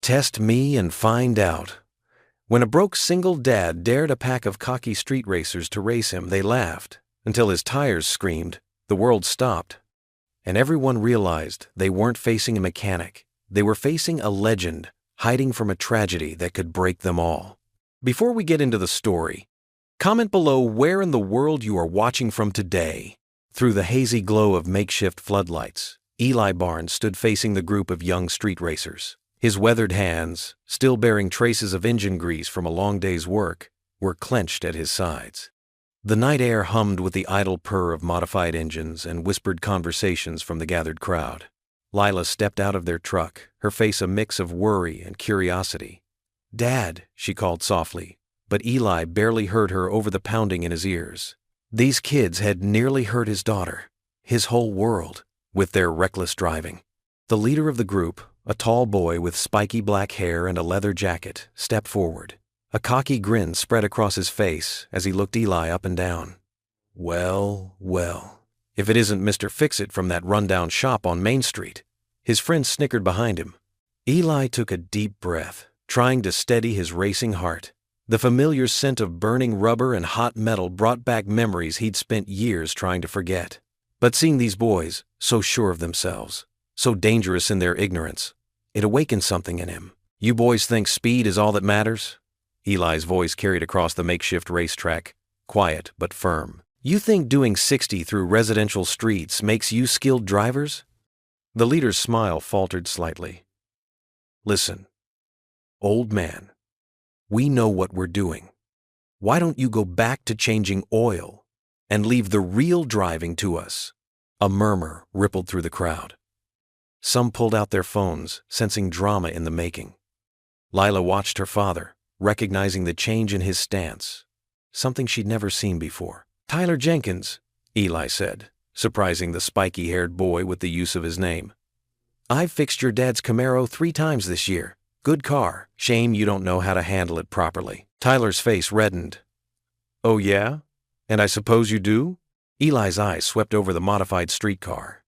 Test me and find out. When a broke single dad dared a pack of cocky street racers to race him, they laughed until his tires screamed, the world stopped. And everyone realized they weren't facing a mechanic. They were facing a legend hiding from a tragedy that could break them all. Before we get into the story, comment below where in the world you are watching from today. Through the hazy glow of makeshift floodlights, Eli Barnes stood facing the group of young street racers. His weathered hands, still bearing traces of engine grease from a long day's work, were clenched at his sides. The night air hummed with the idle purr of modified engines and whispered conversations from the gathered crowd. Lila stepped out of their truck, her face a mix of worry and curiosity. "Dad," she called softly, but Eli barely heard her over the pounding in his ears. These kids had nearly hurt his daughter, his whole world, with their reckless driving. The leader of the group, a tall boy with spiky black hair and a leather jacket, stepped forward. A cocky grin spread across his face as he looked Eli up and down. Well, if it isn't Mr. Fix-It from that rundown shop on Main Street. His friend snickered behind him. Eli took a deep breath, trying to steady his racing heart. The familiar scent of burning rubber and hot metal brought back memories he'd spent years trying to forget. But seeing these boys, so sure of themselves, so dangerous in their ignorance, it awakened something in him. "You boys think speed is all that matters?" Eli's voice carried across the makeshift racetrack, quiet but firm. "You think doing 60 through residential streets makes you skilled drivers?" The leader's smile faltered slightly. "Listen, old man, we know what we're doing. Why don't you go back to changing oil and leave the real driving to us?" A murmur rippled through the crowd. Some pulled out their phones, sensing drama in the making. Lila watched her father, recognizing the change in his stance, something she'd never seen before. "Tyler Jenkins," Eli said, surprising the spiky-haired boy with the use of his name. "I've fixed your dad's Camaro 3 times this year. Good car. Shame you don't know how to handle it properly." Tyler's face reddened. "Oh yeah? And I suppose you do?" Eli's eyes swept over the modified streetcar.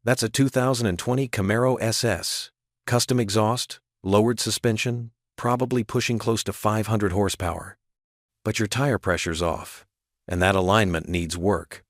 "That's a 2020 Camaro SS. Custom exhaust, lowered suspension, probably pushing close to 500 horsepower. But your tire pressure's off, and that alignment needs work.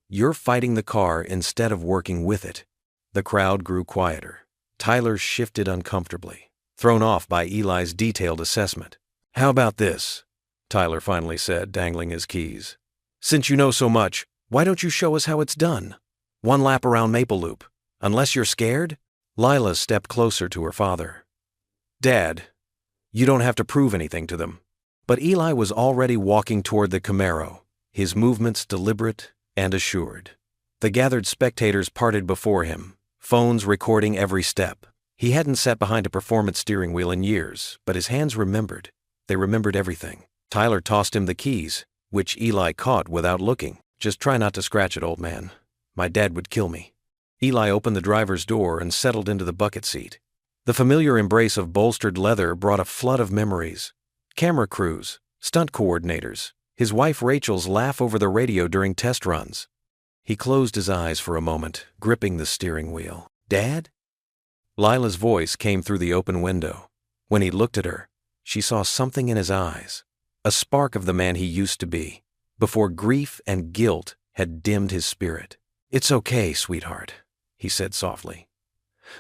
You're fighting the car instead of working with it." The crowd grew quieter. Tyler shifted uncomfortably, thrown off by Eli's detailed assessment. "How about this?" Tyler finally said, dangling his keys. "Since you know so much, why don't you show us how it's done? 1 lap around Maple Loop. Unless you're scared?" Lila stepped closer to her father. "Dad, you don't have to prove anything to them." But Eli was already walking toward the Camaro, his movements deliberate and assured. The gathered spectators parted before him, phones recording every step. He hadn't sat behind a performance steering wheel in years, but his hands remembered. They remembered everything. Tyler tossed him the keys, which Eli caught without looking. "Just try not to scratch it, old man. My dad would kill me." Eli opened the driver's door and settled into the bucket seat. The familiar embrace of bolstered leather brought a flood of memories. Camera crews, stunt coordinators, his wife Rachel's laugh over the radio during test runs. He closed his eyes for a moment, gripping the steering wheel. "Dad?" Lila's voice came through the open window. When he looked at her, she saw something in his eyes, a spark of the man he used to be, before grief and guilt had dimmed his spirit. "It's okay, sweetheart," he said softly.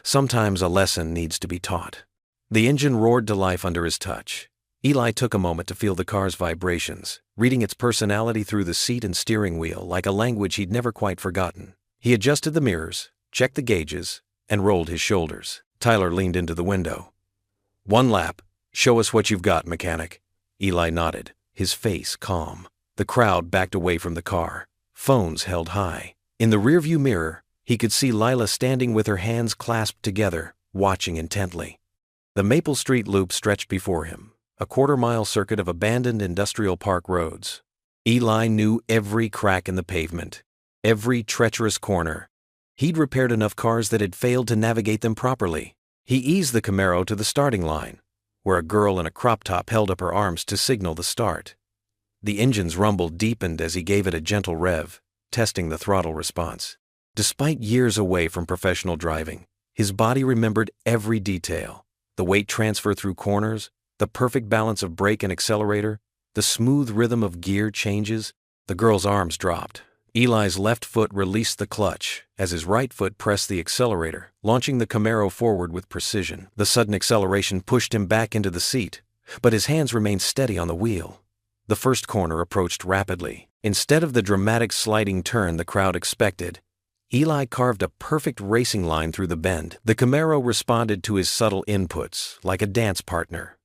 "Sometimes a lesson needs to be taught." The engine roared to life under his touch. Eli took a moment to feel the car's vibrations, reading its personality through the seat and steering wheel like a language he'd never quite forgotten. He adjusted the mirrors, checked the gauges, and rolled his shoulders. Tyler leaned into the window. "1 lap. Show us what you've got, mechanic." Eli nodded, his face calm. The crowd backed away from the car, phones held high. In the rearview mirror, he could see Lila standing with her hands clasped together, watching intently. The Maple Street loop stretched before him, a 1/4-mile circuit of abandoned industrial park roads. Eli knew every crack in the pavement, every treacherous corner. He'd repaired enough cars that had failed to navigate them properly. He eased the Camaro to the starting line, where a girl in a crop top held up her arms to signal the start. The engine's rumble deepened as he gave it a gentle rev, testing the throttle response. Despite years away from professional driving, his body remembered every detail. The weight transfer through corners, the perfect balance of brake and accelerator, the smooth rhythm of gear changes. The girl's arms dropped. Eli's left foot released the clutch as his right foot pressed the accelerator, launching the Camaro forward with precision. The sudden acceleration pushed him back into the seat, but his hands remained steady on the wheel. The first corner approached rapidly. Instead of the dramatic sliding turn the crowd expected, Eli carved a perfect racing line through the bend. The Camaro responded to his subtle inputs like a dance partner,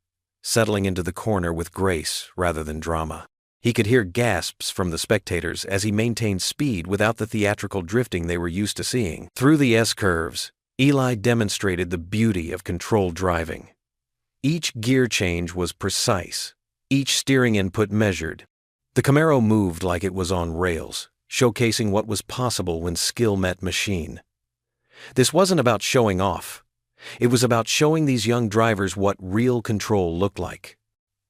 settling into the corner with grace rather than drama. He could hear gasps from the spectators as he maintained speed without the theatrical drifting they were used to seeing. Through the S-curves, Eli demonstrated the beauty of controlled driving. Each gear change was precise, each steering input measured. The Camaro moved like it was on rails, showcasing what was possible when skill met machine. This wasn't about showing off. It was about showing these young drivers what real control looked like.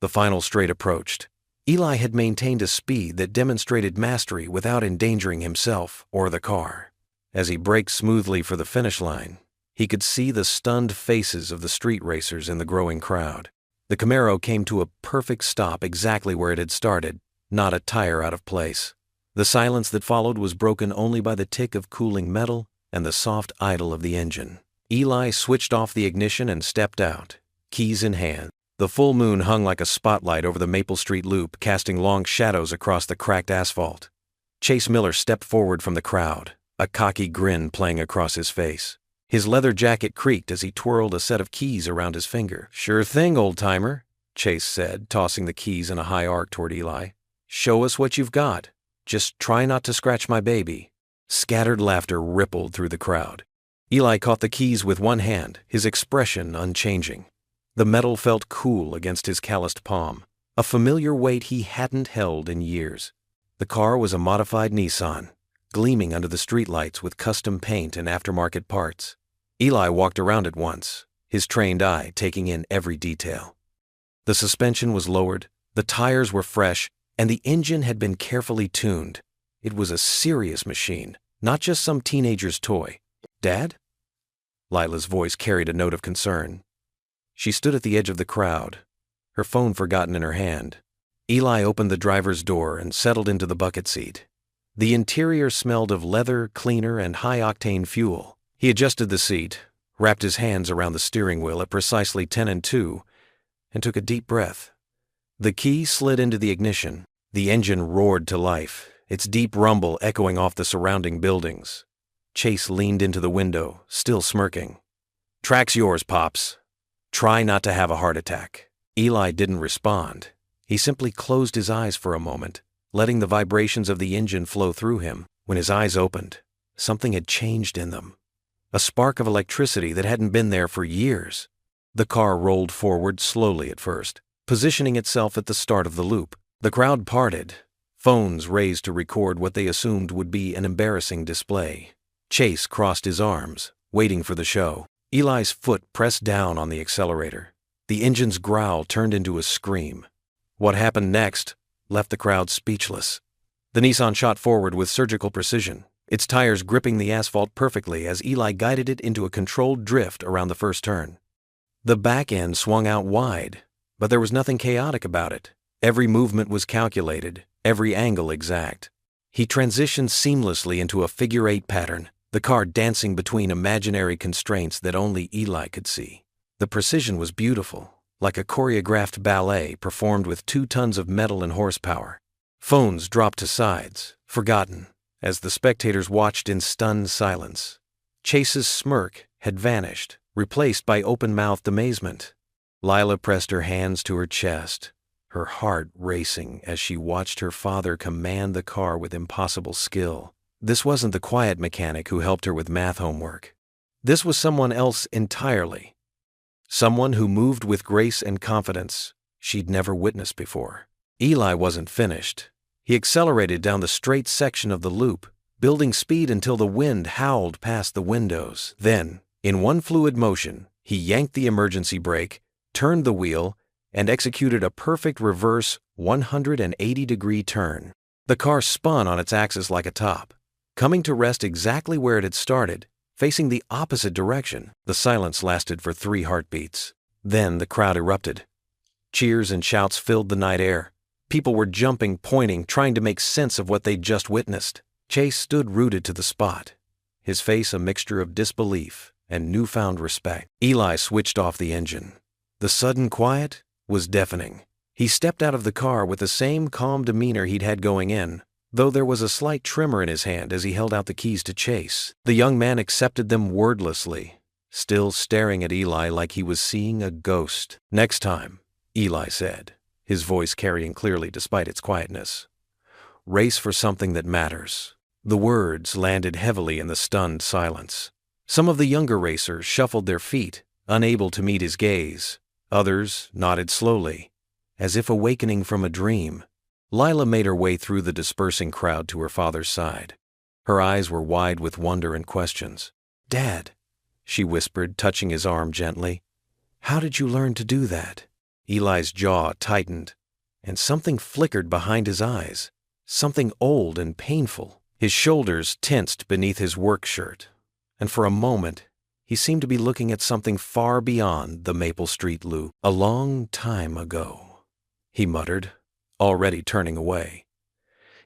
The final straight approached. Eli had maintained a speed that demonstrated mastery without endangering himself or the car. As he braked smoothly for the finish line, he could see the stunned faces of the street racers in the growing crowd. The Camaro came to a perfect stop exactly where it had started, not a tire out of place. The silence that followed was broken only by the tick of cooling metal and the soft idle of the engine. Eli switched off the ignition and stepped out, keys in hand. The full moon hung like a spotlight over the Maple Street Loop, casting long shadows across the cracked asphalt. Chase Miller stepped forward from the crowd, a cocky grin playing across his face. His leather jacket creaked as he twirled a set of keys around his finger. "Sure thing, old-timer," Chase said, tossing the keys in a high arc toward Eli. "Show us what you've got. Just try not to scratch my baby." Scattered laughter rippled through the crowd. Eli caught the keys with one hand, his expression unchanging. The metal felt cool against his calloused palm, a familiar weight he hadn't held in years. The car was a modified Nissan, gleaming under the streetlights with custom paint and aftermarket parts. Eli walked around it once, his trained eye taking in every detail. The suspension was lowered, the tires were fresh, and the engine had been carefully tuned. It was a serious machine, not just some teenager's toy. "Dad?" Lila's voice carried a note of concern. She stood at the edge of the crowd, her phone forgotten in her hand. Eli opened the driver's door and settled into the bucket seat. The interior smelled of leather, cleaner, and high-octane fuel. He adjusted the seat, wrapped his hands around the steering wheel at precisely 10 and 2, and took a deep breath. The key slid into the ignition. The engine roared to life, its deep rumble echoing off the surrounding buildings. Chase leaned into the window, still smirking. "Track's yours, Pops. Try not to have a heart attack." Eli didn't respond. He simply closed his eyes for a moment, letting the vibrations of the engine flow through him. When his eyes opened, something had changed in them. A spark of electricity that hadn't been there for years. The car rolled forward slowly at first, positioning itself at the start of the loop. The crowd parted, phones raised to record what they assumed would be an embarrassing display. Chase crossed his arms, waiting for the show. Eli's foot pressed down on the accelerator. The engine's growl turned into a scream. What happened next left the crowd speechless. The Nissan shot forward with surgical precision, its tires gripping the asphalt perfectly as Eli guided it into a controlled drift around the first turn. The back end swung out wide, but there was nothing chaotic about it. Every movement was calculated, every angle exact. He transitioned seamlessly into a figure-8 pattern, the car dancing between imaginary constraints that only Eli could see. The precision was beautiful, like a choreographed ballet performed with 2 tons of metal and horsepower. Phones dropped to sides, forgotten, as the spectators watched in stunned silence. Chase's smirk had vanished, replaced by open-mouthed amazement. Lila pressed her hands to her chest, her heart racing as she watched her father command the car with impossible skill. This wasn't the quiet mechanic who helped her with math homework. This was someone else entirely. Someone who moved with grace and confidence she'd never witnessed before. Eli wasn't finished. He accelerated down the straight section of the loop, building speed until the wind howled past the windows. Then, in one fluid motion, he yanked the emergency brake, turned the wheel, and executed a perfect reverse 180-degree turn. The car spun on its axis like a top, coming to rest exactly where it had started, facing the opposite direction. The silence lasted for 3 heartbeats. Then the crowd erupted. Cheers and shouts filled the night air. People were jumping, pointing, trying to make sense of what they'd just witnessed. Chase stood rooted to the spot, his face a mixture of disbelief and newfound respect. Eli switched off the engine. The sudden quiet was deafening. He stepped out of the car with the same calm demeanor he'd had going in, though there was a slight tremor in his hand as he held out the keys to Chase. The young man accepted them wordlessly, still staring at Eli like he was seeing a ghost. "Next time," Eli said, his voice carrying clearly despite its quietness. "Race for something that matters." The words landed heavily in the stunned silence. Some of the younger racers shuffled their feet, unable to meet his gaze. Others nodded slowly, as if awakening from a dream. Lila made her way through the dispersing crowd to her father's side. Her eyes were wide with wonder and questions. "Dad," she whispered, touching his arm gently. "How did you learn to do that?" Eli's jaw tightened, and something flickered behind his eyes, something old and painful. His shoulders tensed beneath his work shirt, and for a moment he seemed to be looking at something far beyond the Maple Street loop. "A long time ago," he muttered, already turning away.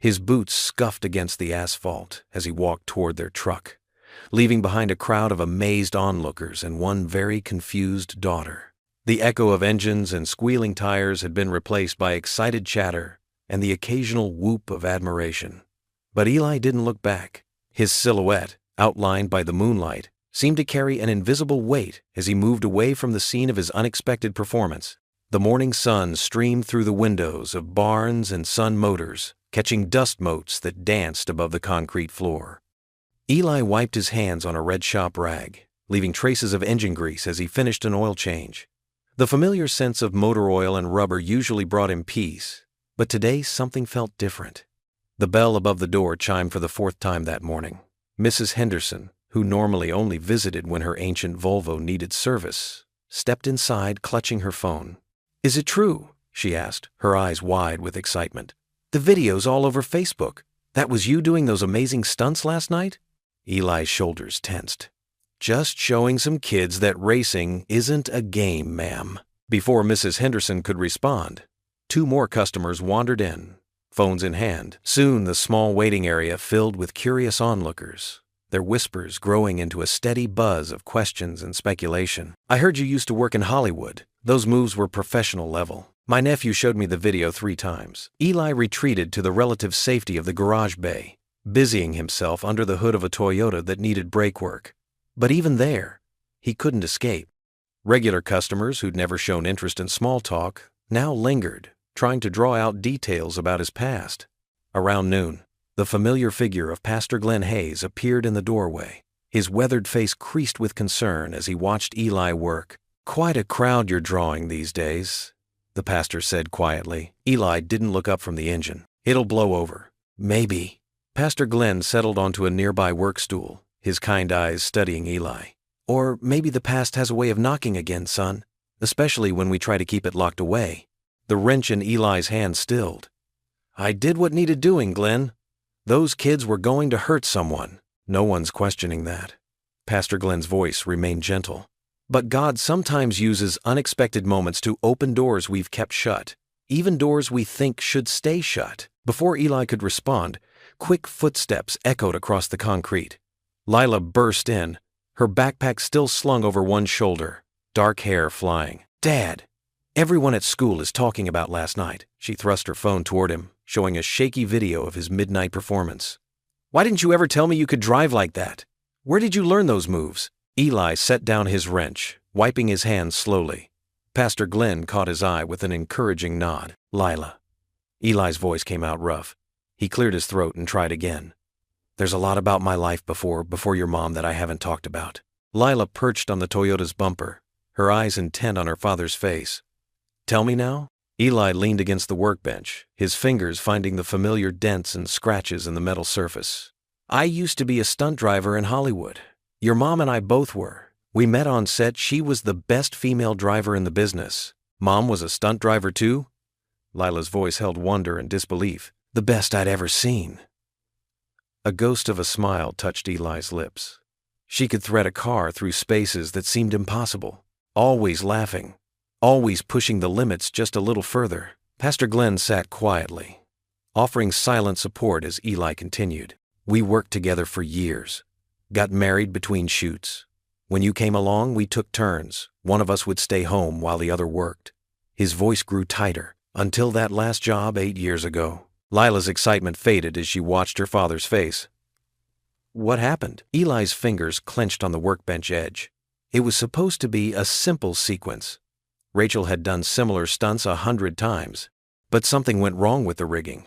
His boots scuffed against the asphalt as he walked toward their truck, leaving behind a crowd of amazed onlookers and one very confused daughter. The echo of engines and squealing tires had been replaced by excited chatter and the occasional whoop of admiration. But Eli didn't look back. His silhouette, outlined by the moonlight, seemed to carry an invisible weight as he moved away from the scene of his unexpected performance. The morning sun streamed through the windows of Barnes and Son Motors, catching dust motes that danced above the concrete floor. Eli wiped his hands on a red shop rag, leaving traces of engine grease as he finished an oil change. The familiar sense of motor oil and rubber usually brought him peace, but today something felt different. The bell above the door chimed for the 4th time that morning. Mrs. Henderson, who normally only visited when her ancient Volvo needed service, stepped inside, clutching her phone. "Is it true?" she asked, her eyes wide with excitement. "The video's all over Facebook. That was you doing those amazing stunts last night?" Eli's shoulders tensed. "Just showing some kids that racing isn't a game, ma'am." Before Mrs. Henderson could respond, 2 more customers wandered in, phones in hand. Soon the small waiting area filled with curious onlookers, their whispers growing into a steady buzz of questions and speculation. "I heard you used to work in Hollywood. Those moves were professional level. My nephew showed me the video 3 times. Eli retreated to the relative safety of the garage bay, busying himself under the hood of a Toyota that needed brake work. But even there, he couldn't escape. Regular customers who'd never shown interest in small talk now lingered, trying to draw out details about his past. Around noon, the familiar figure of Pastor Glenn Hayes appeared in the doorway. His weathered face creased with concern as he watched Eli work. "Quite a crowd you're drawing these days," the pastor said quietly. Eli didn't look up from the engine. "It'll blow over." "Maybe." Pastor Glenn settled onto a nearby work stool, his kind eyes studying Eli. "Or maybe the past has a way of knocking again, son, especially when we try to keep it locked away." The wrench in Eli's hand stilled. "I did what needed doing, Glenn. Those kids were going to hurt someone." "No one's questioning that." Pastor Glenn's voice remained gentle. "But God sometimes uses unexpected moments to open doors we've kept shut, even doors we think should stay shut." Before Eli could respond, quick footsteps echoed across the concrete. Lila burst in, her backpack still slung over one shoulder, dark hair flying. "Dad, everyone at school is talking about last night." She thrust her phone toward him, showing a shaky video of his midnight performance. "Why didn't you ever tell me you could drive like that? Where did you learn those moves?" Eli set down his wrench, wiping his hands slowly. Pastor Glenn caught his eye with an encouraging nod. "Lila." Eli's voice came out rough. He cleared his throat and tried again. "There's a lot about my life before your mom that I haven't talked about." Lila perched on the Toyota's bumper, her eyes intent on her father's face. "Tell me now?" Eli leaned against the workbench, his fingers finding the familiar dents and scratches in the metal surface. "I used to be a stunt driver in Hollywood. Your mom and I both were. We met on set. She was the best female driver in the business. Mom was a stunt driver too?" Lila's voice held wonder and disbelief. "The best I'd ever seen." A ghost of a smile touched Eli's lips. She could thread a car through spaces that seemed impossible, always laughing, always pushing the limits just a little further. Pastor Glenn sat quietly, offering silent support as Eli continued. We worked together for years, got married between shoots. When you came along, we took turns. One of us would stay home while the other worked. His voice grew tighter, until that last job 8 years ago. Lila's excitement faded as she watched her father's face. What happened? Eli's fingers clenched on the workbench edge. It was supposed to be a simple sequence. Rachel had done similar stunts 100 times, but something went wrong with the rigging.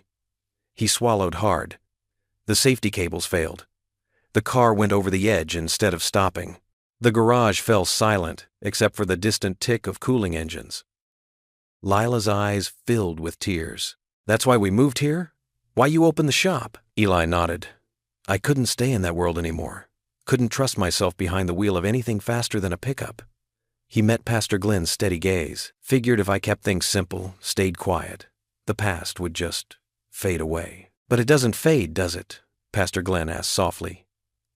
He swallowed hard. The safety cables failed. The car went over the edge instead of stopping. The garage fell silent, except for the distant tick of cooling engines. Lila's eyes filled with tears. That's why we moved here? Why you opened the shop? Eli nodded. I couldn't stay in that world anymore. Couldn't trust myself behind the wheel of anything faster than a pickup. He met Pastor Glenn's steady gaze, figured if I kept things simple, stayed quiet, the past would just fade away. But it doesn't fade, does it? Pastor Glenn asked softly.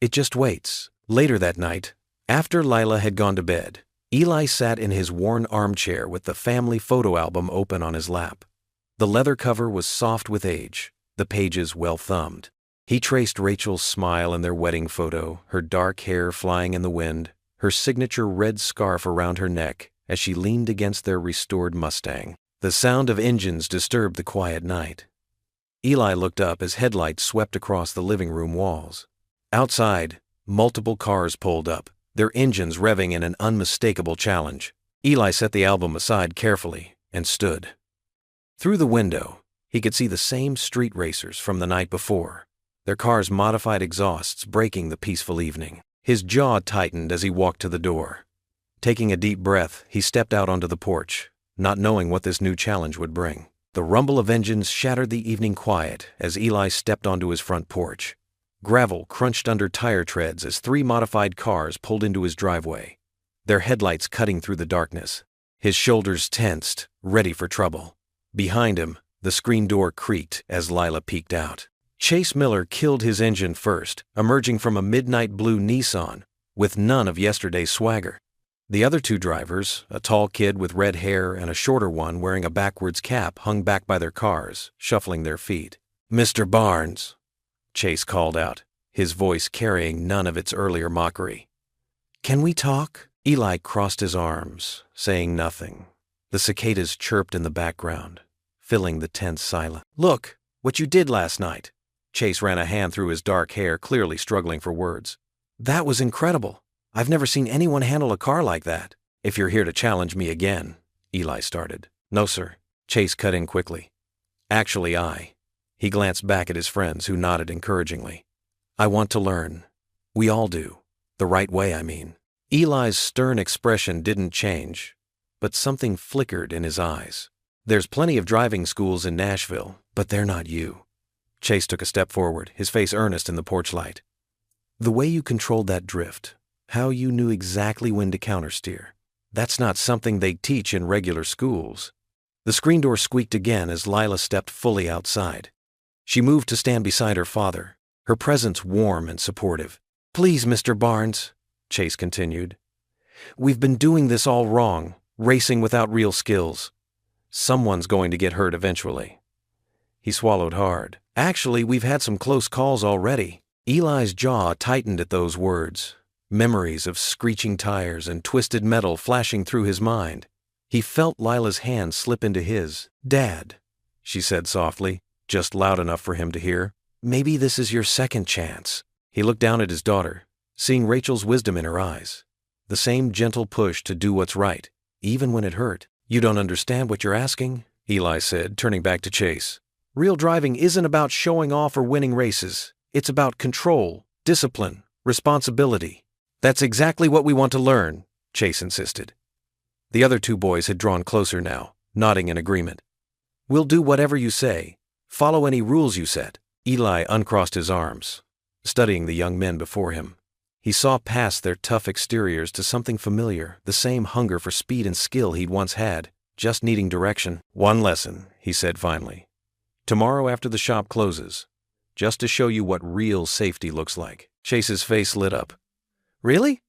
It just waits. Later that night, after Lila had gone to bed, Eli sat in his worn armchair with the family photo album open on his lap. The leather cover was soft with age, the pages well thumbed. He traced Rachel's smile in their wedding photo, her dark hair flying in the wind, her signature red scarf around her neck as she leaned against their restored Mustang. The sound of engines disturbed the quiet night. Eli looked up as headlights swept across the living room walls. Outside, multiple cars pulled up, their engines revving in an unmistakable challenge. Eli set the album aside carefully and stood. Through the window, he could see the same street racers from the night before, their cars' modified exhausts breaking the peaceful evening. His jaw tightened as he walked to the door. Taking a deep breath, he stepped out onto the porch, not knowing what this new challenge would bring. The rumble of engines shattered the evening quiet as Eli stepped onto his front porch. Gravel crunched under tire treads as 3 modified cars pulled into his driveway, their headlights cutting through the darkness. His shoulders tensed, ready for trouble. Behind him, the screen door creaked as Lila peeked out. Chase Miller killed his engine first, emerging from a midnight blue Nissan, with none of yesterday's swagger. The other 2 drivers, a tall kid with red hair and a shorter one wearing a backwards cap, hung back by their cars, shuffling their feet. Mr. Barnes, Chase called out, his voice carrying none of its earlier mockery. Can we talk? Eli crossed his arms, saying nothing. The cicadas chirped in the background, filling the tense silence. Look, what you did last night. Chase ran a hand through his dark hair, clearly struggling for words. That was incredible. I've never seen anyone handle a car like that. If you're here to challenge me again, Eli started. No, sir. Chase cut in quickly. Actually, He glanced back at his friends, who nodded encouragingly. I want to learn. We all do. The right way, I mean. Eli's stern expression didn't change, but something flickered in his eyes. There's plenty of driving schools in Nashville, but they're not you. Chase took a step forward, his face earnest in the porch light. The way you controlled that drift, how you knew exactly when to countersteer, that's not something they teach in regular schools. The screen door squeaked again as Lila stepped fully outside. She moved to stand beside her father, her presence warm and supportive. Please, Mr. Barnes, Chase continued. We've been doing this all wrong, racing without real skills. Someone's going to get hurt eventually. He swallowed hard. Actually, we've had some close calls already. Eli's jaw tightened at those words, memories of screeching tires and twisted metal flashing through his mind. He felt Lila's hand slip into his. Dad, she said softly, just loud enough for him to hear. Maybe this is your second chance. He looked down at his daughter, seeing Rachel's wisdom in her eyes. The same gentle push to do what's right, even when it hurt. You don't understand what you're asking, Eli said, turning back to Chase. Real driving isn't about showing off or winning races. It's about control, discipline, responsibility. That's exactly what we want to learn, Chase insisted. The other 2 boys had drawn closer now, nodding in agreement. We'll do whatever you say. Follow any rules you set. Eli uncrossed his arms, studying the young men before him. He saw past their tough exteriors to something familiar, the same hunger for speed and skill he'd once had, just needing direction. One lesson, he said finally. Tomorrow after the shop closes, just to show you what real safety looks like. Chase's face lit up. Really?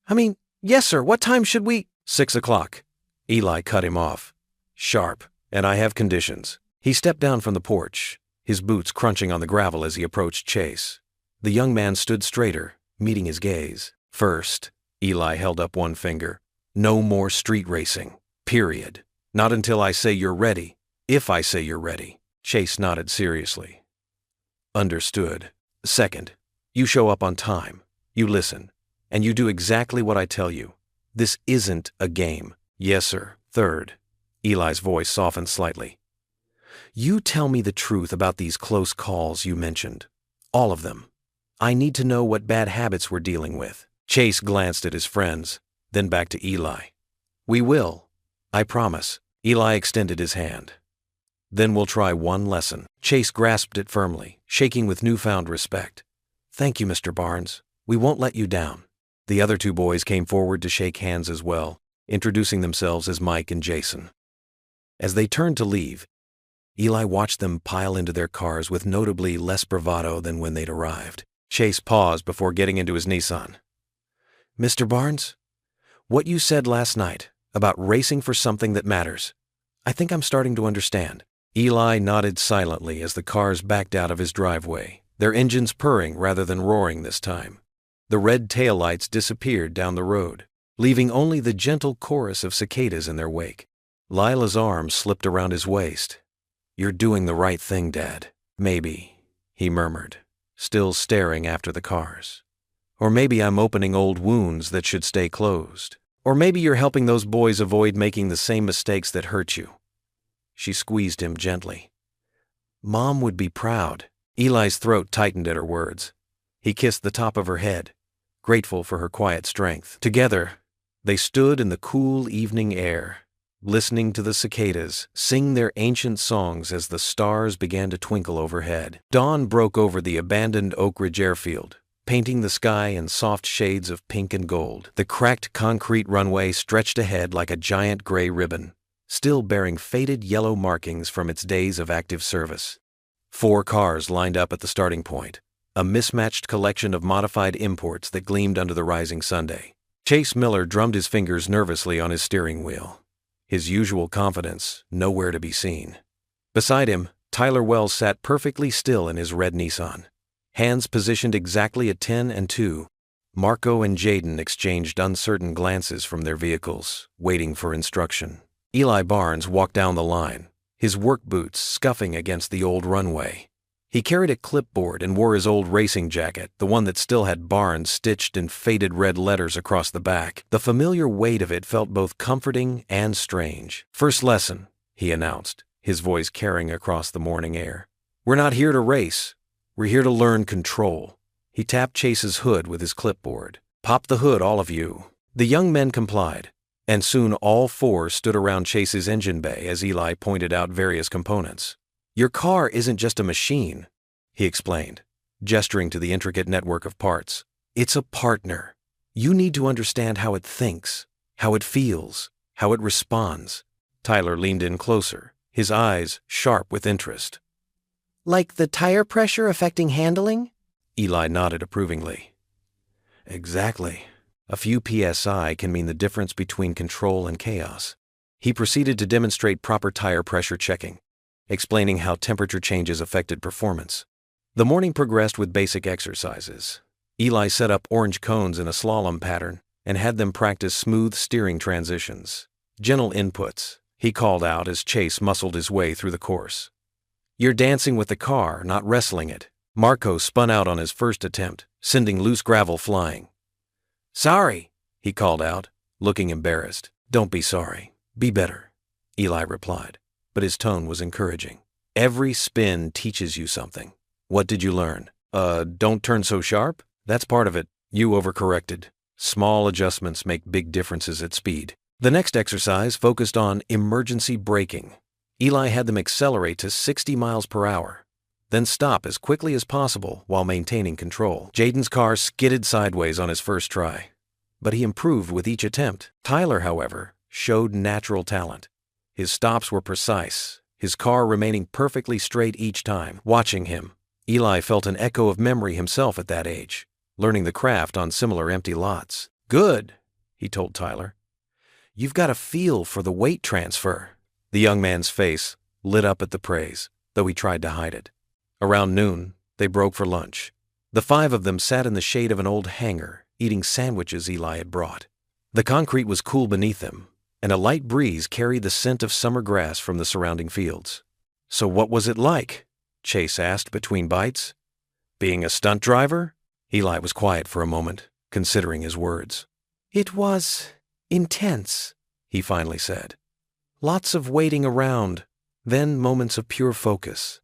I mean, yes, sir. What time should we? 6 o'clock. Eli cut him off. Sharp, and I have conditions. He stepped down from the porch, his boots crunching on the gravel as he approached Chase. The young man stood straighter, meeting his gaze. First, Eli held up one finger. No more street racing. Period. Not until I say you're ready. If I say you're ready. Chase nodded seriously. Understood. Second, you show up on time. You listen. And you do exactly what I tell you. This isn't a game. Yes, sir. Third, Eli's voice softened slightly. You tell me the truth about these close calls you mentioned. All of them. I need to know what bad habits we're dealing with. Chase glanced at his friends, then back to Eli. We will. I promise. Eli extended his hand. Then we'll try one lesson. Chase grasped it firmly, shaking with newfound respect. Thank you, Mr. Barnes. We won't let you down. The other two boys came forward to shake hands as well, introducing themselves as Mike and Jason. As they turned to leave, Eli watched them pile into their cars with notably less bravado than when they'd arrived. Chase paused before getting into his Nissan. Mr. Barnes, what you said last night about racing for something that matters, I think I'm starting to understand. Eli nodded silently as the cars backed out of his driveway, their engines purring rather than roaring this time. The red taillights disappeared down the road, leaving only the gentle chorus of cicadas in their wake. Lila's arm slipped around his waist. You're doing the right thing, Dad. Maybe, he murmured, still staring after the cars. Or maybe I'm opening old wounds that should stay closed. Or maybe you're helping those boys avoid making the same mistakes that hurt you. She squeezed him gently. Mom would be proud. Eli's throat tightened at her words. He kissed the top of her head, grateful for her quiet strength. Together, they stood in the cool evening air, listening to the cicadas sing their ancient songs as the stars began to twinkle overhead. Dawn broke over the abandoned Oak Ridge airfield, painting the sky in soft shades of pink and gold. The cracked concrete runway stretched ahead like a giant gray ribbon, still bearing faded yellow markings from its days of active service. 4 cars lined up at the starting point, a mismatched collection of modified imports that gleamed under the rising Sunday. Chase Miller drummed his fingers nervously on his steering wheel, his usual confidence nowhere to be seen. Beside him, Tyler Wells sat perfectly still in his red Nissan, hands positioned exactly at 10 and 2. Marco and Jaden exchanged uncertain glances from their vehicles, waiting for instruction. Eli Barnes walked down the line, his work boots scuffing against the old runway. He carried a clipboard and wore his old racing jacket, the one that still had Barnes stitched in faded red letters across the back. The familiar weight of it felt both comforting and strange. First lesson, he announced, his voice carrying across the morning air. We're not here to race. We're here to learn control. He tapped Chase's hood with his clipboard. Pop the hood, all of you. The young men complied, and soon all 4 stood around Chase's engine bay as Eli pointed out various components. Your car isn't just a machine, he explained, gesturing to the intricate network of parts. It's a partner. You need to understand how it thinks, how it feels, how it responds. Tyler leaned in closer, his eyes sharp with interest. Like the tire pressure affecting handling? Eli nodded approvingly. Exactly. A few psi can mean the difference between control and chaos. He proceeded to demonstrate proper tire pressure checking, explaining how temperature changes affected performance. The morning progressed with basic exercises. Eli set up orange cones in a slalom pattern and had them practice smooth steering transitions. Gentle inputs, he called out as Chase muscled his way through the course. You're dancing with the car, not wrestling it. Marco spun out on his first attempt, sending loose gravel flying. Sorry, he called out, looking embarrassed. Don't be sorry. Be better, Eli replied, but his tone was encouraging. Every spin teaches you something. What did you learn? Don't turn so sharp? That's part of it. You overcorrected. Small adjustments make big differences at speed. The next exercise focused on emergency braking. Eli had them accelerate to 60 miles per hour, then stop as quickly as possible while maintaining control. Jaden's car skidded sideways on his first try, but he improved with each attempt. Tyler, however, showed natural talent. His stops were precise, his car remaining perfectly straight each time. Watching him, Eli felt an echo of memory himself at that age, learning the craft on similar empty lots. Good, he told Tyler. You've got a feel for the weight transfer." The young man's face lit up at the praise, though he tried to hide it. Around noon, they broke for lunch. The 5 of them sat in the shade of an old hangar, eating sandwiches Eli had brought. The concrete was cool beneath them, and a light breeze carried the scent of summer grass from the surrounding fields. "So what was it like?" Chase asked between bites. "Being a stunt driver?" Eli was quiet for a moment, considering his words. "It was intense," he finally said. "Lots of waiting around, then moments of pure focus.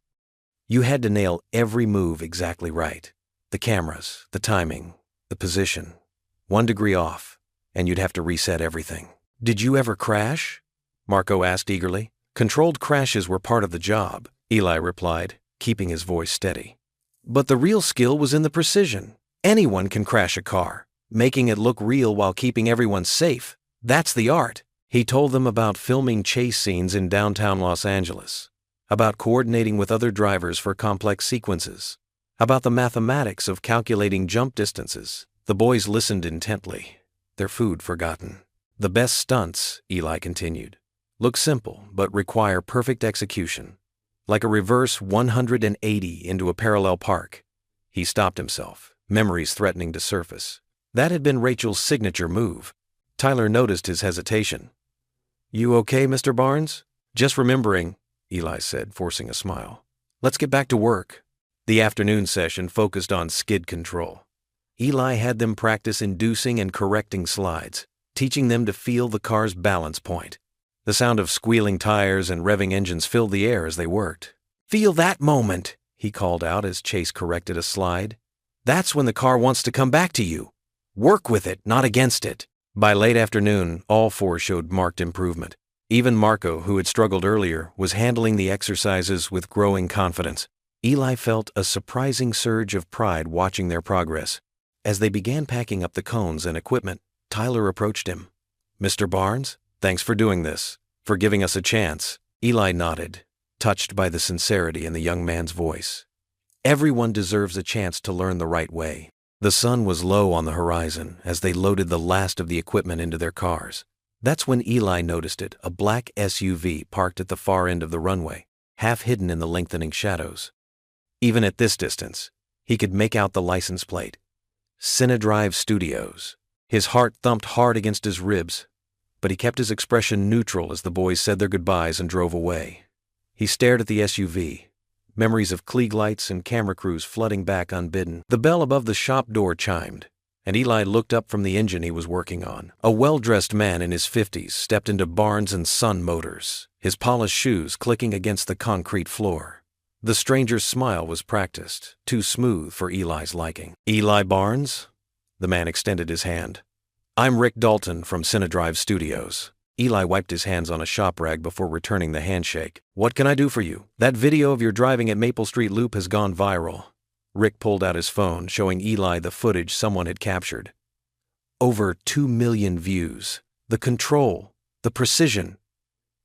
You had to nail every move exactly right. The cameras, the timing, the position. 1 degree off, and you'd have to reset everything." "Did you ever crash?" Marco asked eagerly. "Controlled crashes were part of the job," Eli replied, keeping his voice steady. "But the real skill was in the precision. Anyone can crash a car. Making it look real while keeping everyone safe. That's the art." He told them about filming chase scenes in downtown Los Angeles, about coordinating with other drivers for complex sequences, about the mathematics of calculating jump distances. The boys listened intently, their food forgotten. "The best stunts," Eli continued, "look simple but require perfect execution. Like a reverse 180 into a parallel park." He stopped himself, memories threatening to surface. That had been Rachel's signature move. Tyler noticed his hesitation. "You okay, Mr. Barnes?" "Just remembering," Eli said, forcing a smile. "Let's get back to work." The afternoon session focused on skid control. Eli had them practice inducing and correcting slides, teaching them to feel the car's balance point. The sound of squealing tires and revving engines filled the air as they worked. "Feel that moment," he called out as Chase corrected a slide. "That's when the car wants to come back to you. Work with it, not against it." By late afternoon, all 4 showed marked improvement. Even Marco, who had struggled earlier, was handling the exercises with growing confidence. Eli felt a surprising surge of pride watching their progress. As they began packing up the cones and equipment, Tyler approached him. "Mr. Barnes, thanks for doing this, for giving us a chance." Eli nodded, touched by the sincerity in the young man's voice. Everyone deserves a chance to learn the right way. The sun was low on the horizon as they loaded the last of the equipment into their cars. That's when Eli noticed it, a black SUV parked at the far end of the runway, half hidden in the lengthening shadows. Even at this distance, he could make out the license plate. Cinedrive Studios. His heart thumped hard against his ribs, but he kept his expression neutral as the boys said their goodbyes and drove away. He stared at the SUV, memories of Klieg lights and camera crews flooding back unbidden. The bell above the shop door chimed, and Eli looked up from the engine he was working on. A well-dressed man in his 50s stepped into Barnes & Son Motors, his polished shoes clicking against the concrete floor. The stranger's smile was practiced, too smooth for Eli's liking. "Eli Barnes?" The man extended his hand. "I'm Rick Dalton from Cinedrive Studios." Eli wiped his hands on a shop rag before returning the handshake. "What can I do for you?" "That video of your driving at Maple Street Loop has gone viral." Rick pulled out his phone, showing Eli the footage someone had captured. "Over 2 million views. The control, the precision.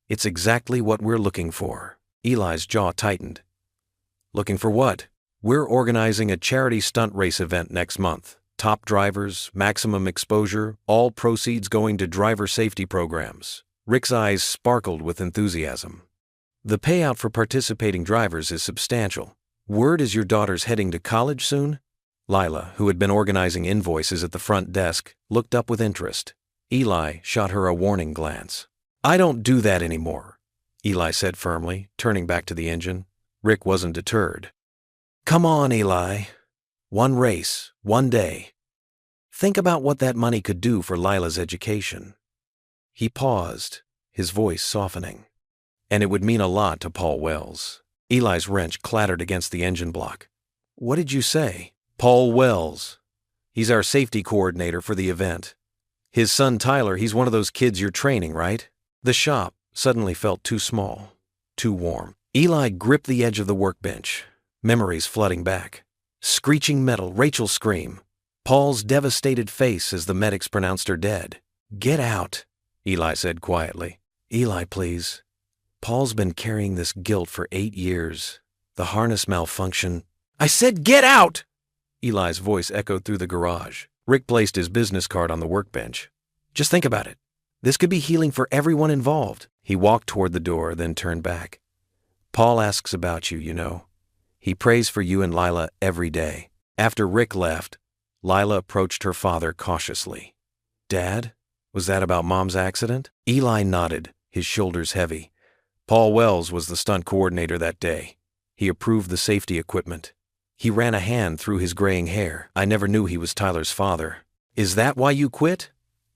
It's exactly what we're looking for." Eli's jaw tightened. "Looking for what?" "We're organizing a charity stunt race event next month. Top drivers, maximum exposure, all proceeds going to driver safety programs." Rick's eyes sparkled with enthusiasm. "The payout for participating drivers is substantial. Word is your daughter's heading to college soon?" Lila, who had been organizing invoices at the front desk, looked up with interest. Eli shot her a warning glance. "I don't do that anymore," Eli said firmly, turning back to the engine. Rick wasn't deterred. "Come on, Eli. One race, one day. Think about what that money could do for Lila's education." He paused, his voice softening. "And it would mean a lot to Paul Wells." Eli's wrench clattered against the engine block. "What did you say?" "Paul Wells. He's our safety coordinator for the event. His son Tyler, he's one of those kids you're training, right?" The shop suddenly felt too small, too warm. Eli gripped the edge of the workbench, memories flooding back. Screeching metal, Rachel's scream. Paul's devastated face as the medics pronounced her dead. "Get out," Eli said quietly. "Eli, please. Paul's been carrying this guilt for 8 years. The harness malfunction." "I said get out!" Eli's voice echoed through the garage. Rick placed his business card on the workbench. "Just think about it. This could be healing for everyone involved. He walked toward the door, then turned back. Paul asks about you, you know. He prays for you and Lila every day. After Rick left, Lila approached her father cautiously. Dad? Was that about Mom's accident? Eli nodded, his shoulders heavy. Paul Wells was the stunt coordinator that day. He approved the safety equipment. He ran a hand through his graying hair. I never knew he was Tyler's father. Is that why you quit?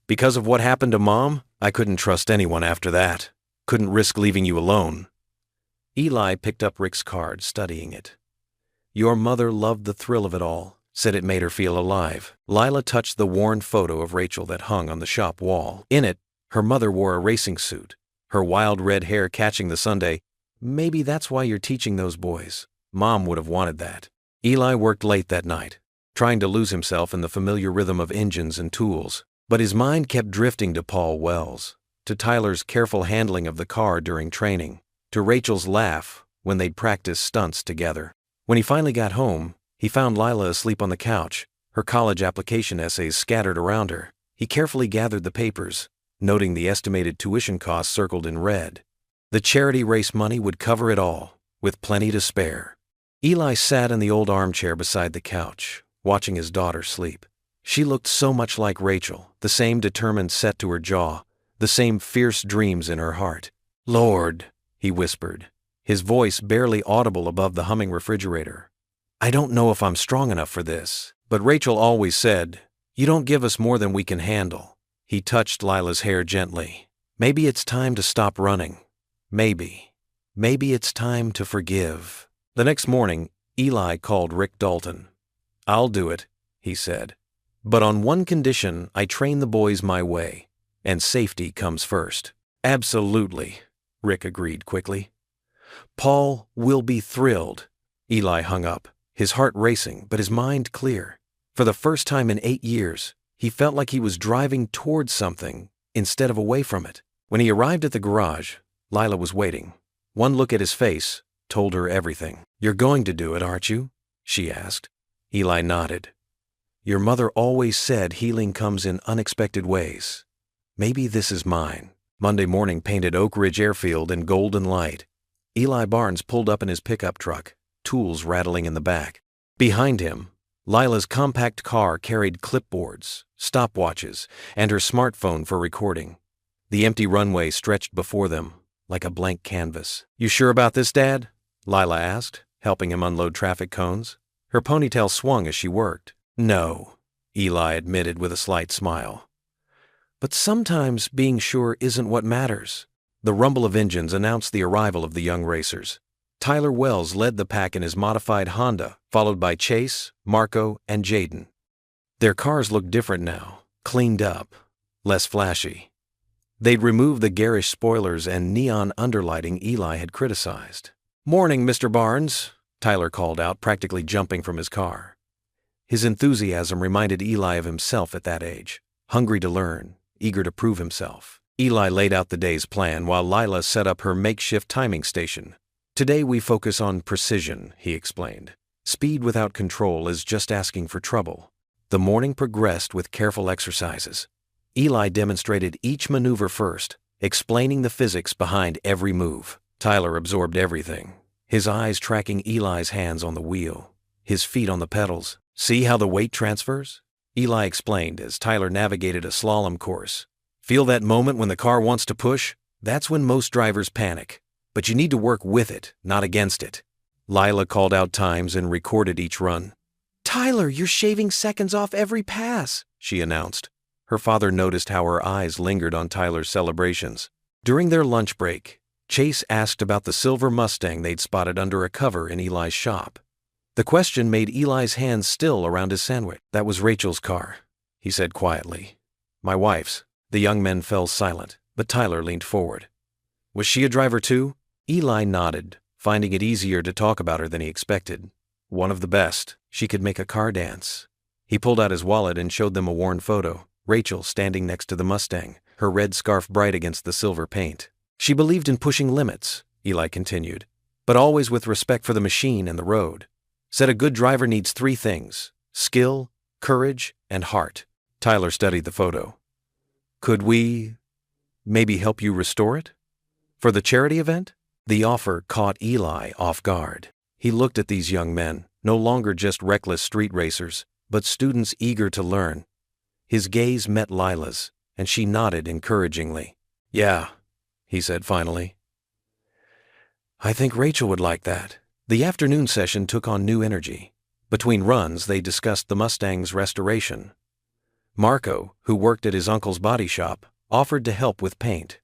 Because of what happened to Mom? I couldn't trust anyone after that. Couldn't risk leaving you alone. Eli picked up Rick's card, studying it. Your mother loved the thrill of it all, said it made her feel alive. Lila touched the worn photo of Rachel that hung on the shop wall. In it, her mother wore a racing suit, her wild red hair catching the Sunday. Maybe that's why you're teaching those boys. Mom would have wanted that. Eli worked late that night, trying to lose himself in the familiar rhythm of engines and tools, but his mind kept drifting to Paul Wells, to Tyler's careful handling of the car during training, to Rachel's laugh when they'd practice stunts together. When he finally got home, he found Lila asleep on the couch, her college application essays scattered around her. He carefully gathered the papers, noting the estimated tuition costs circled in red. The charity race money would cover it all, with plenty to spare. Eli sat in the old armchair beside the couch, watching his daughter sleep. She looked so much like Rachel, the same determined set to her jaw, the same fierce dreams in her heart. Lord, he whispered, his voice barely audible above the humming refrigerator. I don't know if I'm strong enough for this, but Rachel always said, you don't give us more than we can handle. He touched Lila's hair gently. Maybe it's time to stop running. Maybe it's time to forgive. The next morning, Eli called Rick Dalton. I'll do it, he said. But on one condition, I train the boys my way, and safety comes first. Absolutely, Rick agreed quickly. Paul will be thrilled. Eli hung up, his heart racing, but his mind clear. For the first time in 8 years, he felt like he was driving towards something instead of away from it. When he arrived at the garage, Lila was waiting. One look at his face told her everything. You're going to do it, aren't you? She asked. Eli nodded. Your mother always said healing comes in unexpected ways. Maybe this is mine. Monday morning painted Oak Ridge Airfield in golden light. Eli Barnes pulled up in his pickup truck, tools rattling in the back. Behind him, Lila's compact car carried clipboards, stopwatches, and her smartphone for recording. The empty runway stretched before them, like a blank canvas. You sure about this, Dad? Lila asked, helping him unload traffic cones. Her ponytail swung as she worked. No, Eli admitted with a slight smile. But sometimes being sure isn't what matters. The rumble of engines announced the arrival of the young racers. Tyler Wells led the pack in his modified Honda, followed by Chase, Marco, and Jaden. Their cars looked different now, cleaned up, less flashy. They'd removed the garish spoilers and neon underlighting Eli had criticized. Morning, Mr. Barnes, Tyler called out, practically jumping from his car. His enthusiasm reminded Eli of himself at that age, hungry to learn, eager to prove himself. Eli laid out the day's plan while Lila set up her makeshift timing station. Today we focus on precision, he explained. Speed without control is just asking for trouble. The morning progressed with careful exercises. Eli demonstrated each maneuver first, explaining the physics behind every move. Tyler absorbed everything, his eyes tracking Eli's hands on the wheel, his feet on the pedals. See how the weight transfers? Eli explained as Tyler navigated a slalom course. Feel that moment when the car wants to push? That's when most drivers panic. But you need to work with it, not against it. Lila called out times and recorded each run. Tyler, you're shaving seconds off every pass, she announced. Her father noticed how her eyes lingered on Tyler's celebrations. During their lunch break, Chase asked about the silver Mustang they'd spotted under a cover in Eli's shop. The question made Eli's hands still around his sandwich. That was Rachel's car, he said quietly. My wife's. The young men fell silent, but Tyler leaned forward. Was she a driver too? Eli nodded, finding it easier to talk about her than he expected. One of the best. She could make a car dance. He pulled out his wallet and showed them a worn photo. Rachel standing next to the Mustang, her red scarf bright against the silver paint. She believed in pushing limits, Eli continued, but always with respect for the machine and the road. Said a good driver needs 3 things: skill, courage, and heart. Tyler studied the photo. Could we Maybe help you restore it? For the charity event? The offer caught Eli off guard. He looked at these young men, no longer just reckless street racers, but students eager to learn. His gaze met Lila's, and she nodded encouragingly. "Yeah," he said finally. "I think Rachel would like that." The afternoon session took on new energy. Between runs, they discussed the Mustang's restoration. Marco, who worked at his uncle's body shop, offered to help with paint.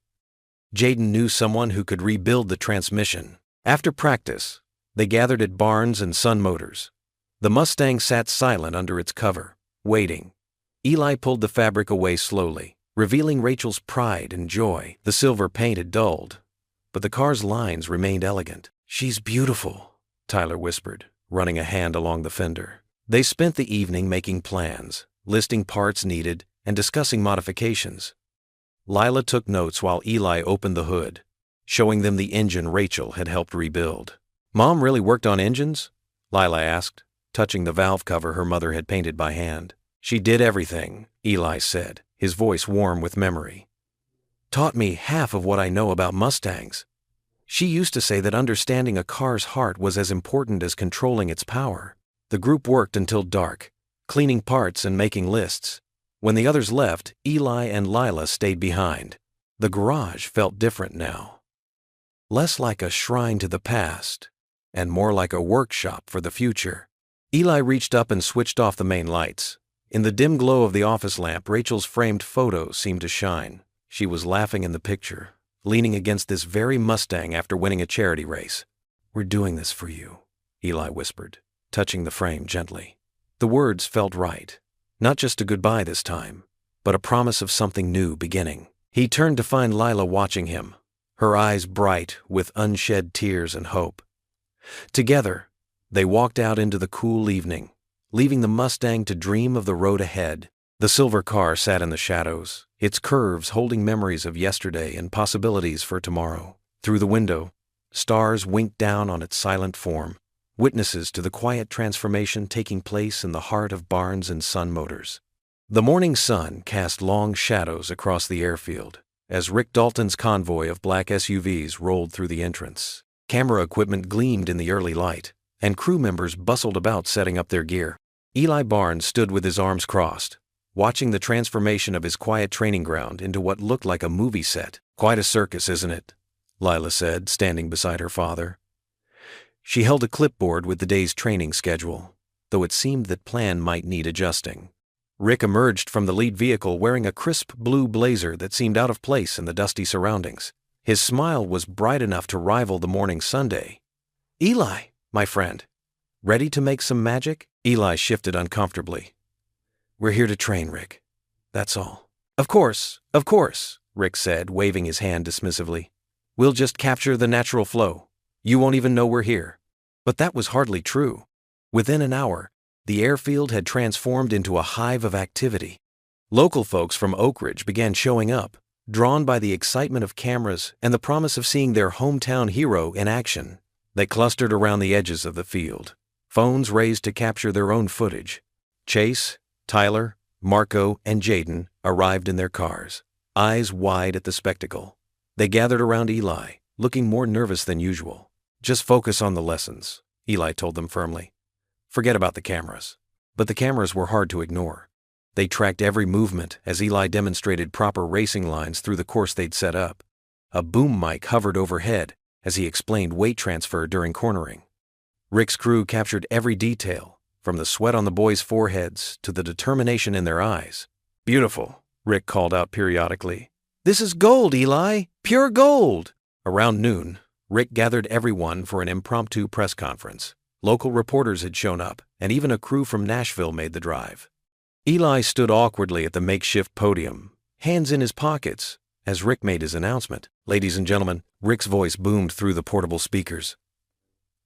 Jaden knew someone who could rebuild the transmission. After practice, they gathered at Barnes and Son Motors. The Mustang sat silent under its cover, waiting. Eli pulled the fabric away slowly, revealing Rachel's pride and joy. The silver paint had dulled, but the car's lines remained elegant. "She's beautiful," Tyler whispered, running a hand along the fender. They spent the evening making plans, listing parts needed, and discussing modifications. Lila took notes while Eli opened the hood, showing them the engine Rachel had helped rebuild. "Mom really worked on engines?" Lila asked, touching the valve cover her mother had painted by hand. "She did everything," Eli said, his voice warm with memory. "Taught me half of what I know about Mustangs. She used to say that understanding a car's heart was as important as controlling its power." The group worked until dark, cleaning parts and making lists. When the others left, Eli and Lila stayed behind. The garage felt different now. Less like a shrine to the past, and more like a workshop for the future. Eli reached up and switched off the main lights. In the dim glow of the office lamp, Rachel's framed photo seemed to shine. She was laughing in the picture, leaning against this very Mustang after winning a charity race. "We're doing this for you," Eli whispered, touching the frame gently. The words felt right. Not just a goodbye this time, but a promise of something new beginning. He turned to find Lila watching him, her eyes bright with unshed tears and hope. Together, they walked out into the cool evening, leaving the Mustang to dream of the road ahead. The silver car sat in the shadows, its curves holding memories of yesterday and possibilities for tomorrow. Through the window, stars winked down on its silent form, witnesses to the quiet transformation taking place in the heart of Barnes and Son Motors. The morning sun cast long shadows across the airfield as Rick Dalton's convoy of black SUVs rolled through the entrance. Camera equipment gleamed in the early light, and crew members bustled about setting up their gear. Eli Barnes stood with his arms crossed, watching the transformation of his quiet training ground into what looked like a movie set. "Quite a circus, isn't it?" Lila said, standing beside her father. She held a clipboard with the day's training schedule, though it seemed that plan might need adjusting. Rick emerged from the lead vehicle wearing a crisp blue blazer that seemed out of place in the dusty surroundings. His smile was bright enough to rival the morning sunday. "Eli, my friend, ready to make some magic?" Eli shifted uncomfortably. "We're here to train, Rick. That's all." Of course," Rick said, waving his hand dismissively. "We'll just capture the natural flow. You won't even know we're here." But that was hardly true. Within an hour, the airfield had transformed into a hive of activity. Local folks from Oak Ridge began showing up, drawn by the excitement of cameras and the promise of seeing their hometown hero in action. They clustered around the edges of the field, phones raised to capture their own footage. Chase, Tyler, Marco, and Jaden arrived in their cars, eyes wide at the spectacle. They gathered around Eli, looking more nervous than usual. "Just focus on the lessons," Eli told them firmly. "Forget about the cameras." But the cameras were hard to ignore. They tracked every movement as Eli demonstrated proper racing lines through the course they'd set up. A boom mic hovered overhead as he explained weight transfer during cornering. Rick's crew captured every detail, from the sweat on the boys' foreheads to the determination in their eyes. "Beautiful," Rick called out periodically. "This is gold, Eli! Pure gold!" Around noon, Rick gathered everyone for an impromptu press conference. Local reporters had shown up, and even a crew from Nashville made the drive. Eli stood awkwardly at the makeshift podium, hands in his pockets, as Rick made his announcement. "Ladies and gentlemen," Rick's voice boomed through the portable speakers.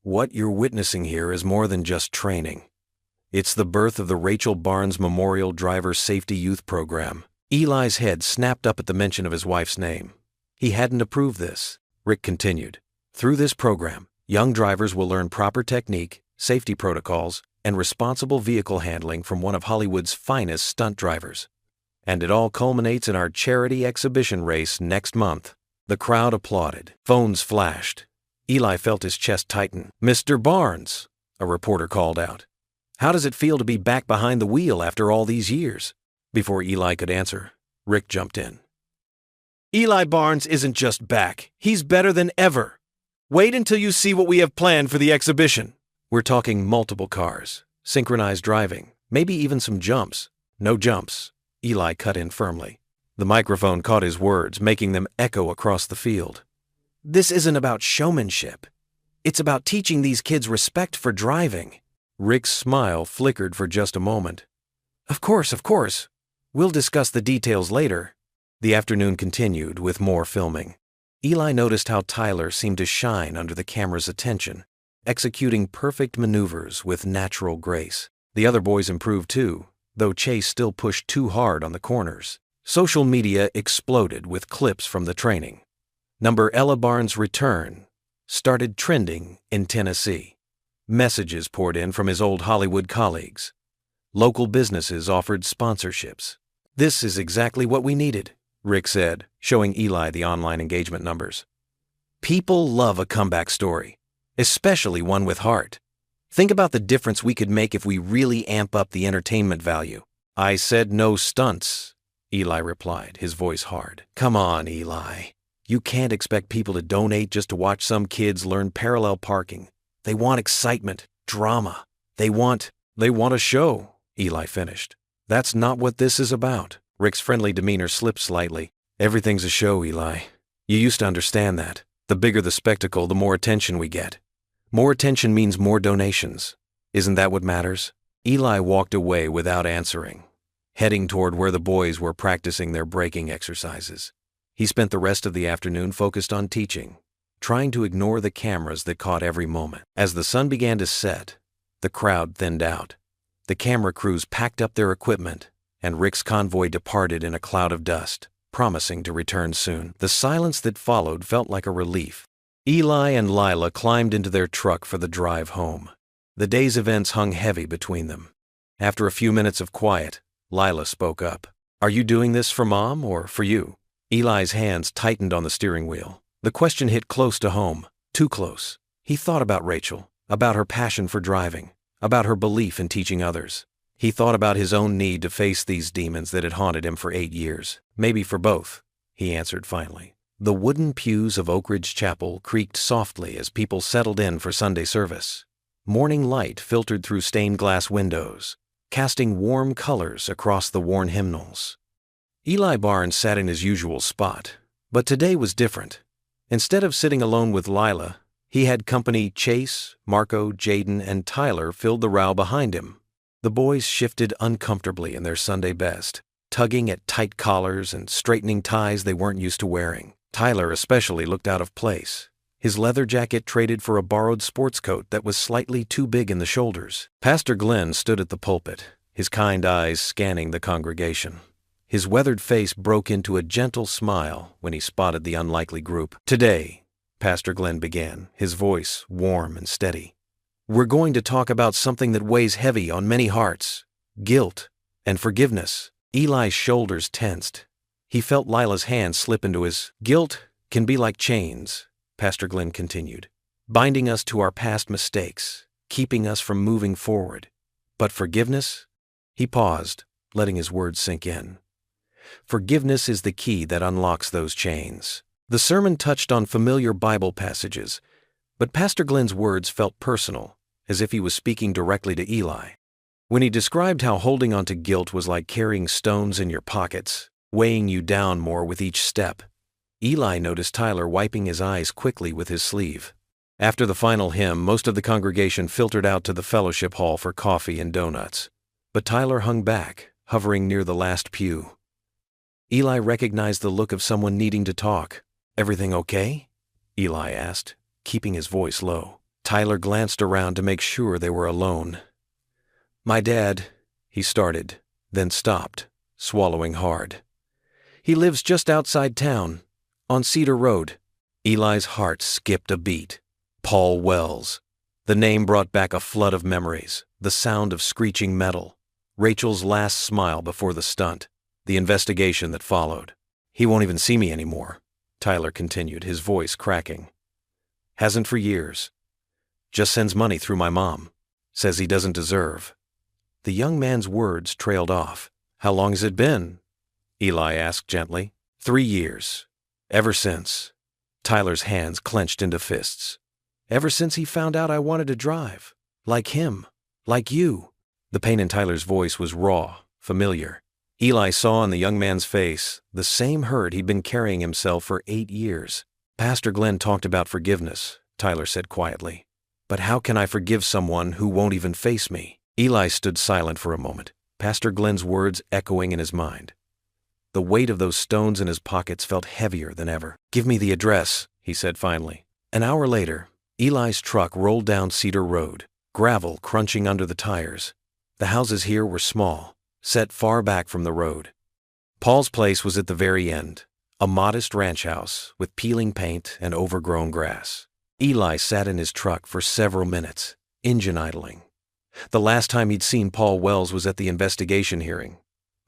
"What you're witnessing here is more than just training. It's the birth of the Rachel Barnes Memorial Driver Safety Youth Program." Eli's head snapped up at the mention of his wife's name. He hadn't approved this. Rick continued. "Through this program, young drivers will learn proper technique, safety protocols, and responsible vehicle handling from one of Hollywood's finest stunt drivers. And it all culminates in our charity exhibition race next month. The crowd applauded. Phones flashed. Eli felt his chest tighten. "Mr. Barnes," a reporter called out. "How does it feel to be back behind the wheel after all these years?" Before Eli could answer, Rick jumped in. "Eli Barnes isn't just back. He's better than ever. Wait until you see what we have planned for the exhibition." "We're talking multiple cars, synchronized driving, maybe even some jumps." "No jumps," Eli cut in firmly. The microphone caught his words, making them echo across the field. "This isn't about showmanship. It's about teaching these kids respect for driving." Rick's smile flickered for just a moment. Of course. We'll discuss the details later." The afternoon continued with more filming. Eli noticed how Tyler seemed to shine under the camera's attention, executing perfect maneuvers with natural grace. The other boys improved too, though Chase still pushed too hard on the corners. Social media exploded with clips from the training. Number Ella Barnes' return started trending in Tennessee. Messages poured in from his old Hollywood colleagues. Local businesses offered sponsorships. "This is exactly what we needed," Rick said, showing Eli the online engagement numbers. "People love a comeback story, especially one with heart. Think about the difference we could make if we really amp up the entertainment value." "I said no stunts," Eli replied, his voice hard. "Come on, Eli. You can't expect people to donate just to watch some kids learn parallel parking. They want excitement, drama. They want a show," Eli finished. "That's not what this is about." Rick's friendly demeanor slipped slightly. "Everything's a show, Eli. You used to understand that. The bigger the spectacle, the more attention we get. More attention means more donations. Isn't that what matters?" Eli walked away without answering, heading toward where the boys were practicing their braking exercises. He spent the rest of the afternoon focused on teaching, trying to ignore the cameras that caught every moment. As the sun began to set, the crowd thinned out. The camera crews packed up their equipment, and Rick's convoy departed in a cloud of dust, promising to return soon. The silence that followed felt like a relief. Eli and Lila climbed into their truck for the drive home. The day's events hung heavy between them. After a few minutes of quiet, Lila spoke up. "Are you doing this for Mom or for you?" Eli's hands tightened on the steering wheel. The question hit close to home, too close. He thought about Rachel, about her passion for driving, about her belief in teaching others. He thought about his own need to face these demons that had haunted him for 8 years. "Maybe for both," he answered finally. The wooden pews of Oak Ridge Chapel creaked softly as people settled in for Sunday service. Morning light filtered through stained glass windows, casting warm colors across the worn hymnals. Eli Barnes sat in his usual spot, but today was different. Instead of sitting alone with Lila, he had company. Chase, Marco, Jaden, and Tyler filled the row behind him. The boys shifted uncomfortably in their Sunday best, tugging at tight collars and straightening ties they weren't used to wearing. Tyler especially looked out of place, his leather jacket traded for a borrowed sports coat that was slightly too big in the shoulders. Pastor Glenn stood at the pulpit, his kind eyes scanning the congregation. His weathered face broke into a gentle smile when he spotted the unlikely group. "Today," Pastor Glenn began, his voice warm and steady, "we're going to talk about something that weighs heavy on many hearts: guilt and forgiveness." Eli's shoulders tensed. He felt Lila's hand slip into his. "Guilt can be like chains," Pastor Glenn continued, "binding us to our past mistakes, keeping us from moving forward. But forgiveness?" He paused, letting his words sink in. "Forgiveness is the key that unlocks those chains." The sermon touched on familiar Bible passages, but Pastor Glenn's words felt personal, as if he was speaking directly to Eli. When he described how holding on to guilt was like carrying stones in your pockets, weighing you down more with each step, Eli noticed Tyler wiping his eyes quickly with his sleeve. After the final hymn, most of the congregation filtered out to the fellowship hall for coffee and donuts, but Tyler hung back, hovering near the last pew. Eli recognized the look of someone needing to talk. "Everything okay?" Eli asked, keeping his voice low. Tyler glanced around to make sure they were alone. "My dad," he started, then stopped, swallowing hard. "He lives just outside town, on Cedar Road." Eli's heart skipped a beat. Paul Wells. The name brought back a flood of memories, the sound of screeching metal, Rachel's last smile before the stunt, the investigation that followed. He won't even see me anymore, Tyler continued, his voice cracking. Hasn't for years. Just sends money through my mom. Says he doesn't deserve. The young man's words trailed off. How long has it been? Eli asked gently. 3 years. Ever since. Tyler's hands clenched into fists. Ever since he found out I wanted to drive. Like him. Like you. The pain in Tyler's voice was raw, familiar. Eli saw in the young man's face the same hurt he'd been carrying himself for 8 years. Pastor Glenn talked about forgiveness, Tyler said quietly. But how can I forgive someone who won't even face me? Eli stood silent for a moment, Pastor Glenn's words echoing in his mind. The weight of those stones in his pockets felt heavier than ever. Give me the address, he said finally. An hour later, Eli's truck rolled down Cedar Road, gravel crunching under the tires. The houses here were small, set far back from the road. Paul's place was at the very end, a modest ranch house with peeling paint and overgrown grass. Eli sat in his truck for several minutes, engine idling. The last time he'd seen Paul Wells was at the investigation hearing.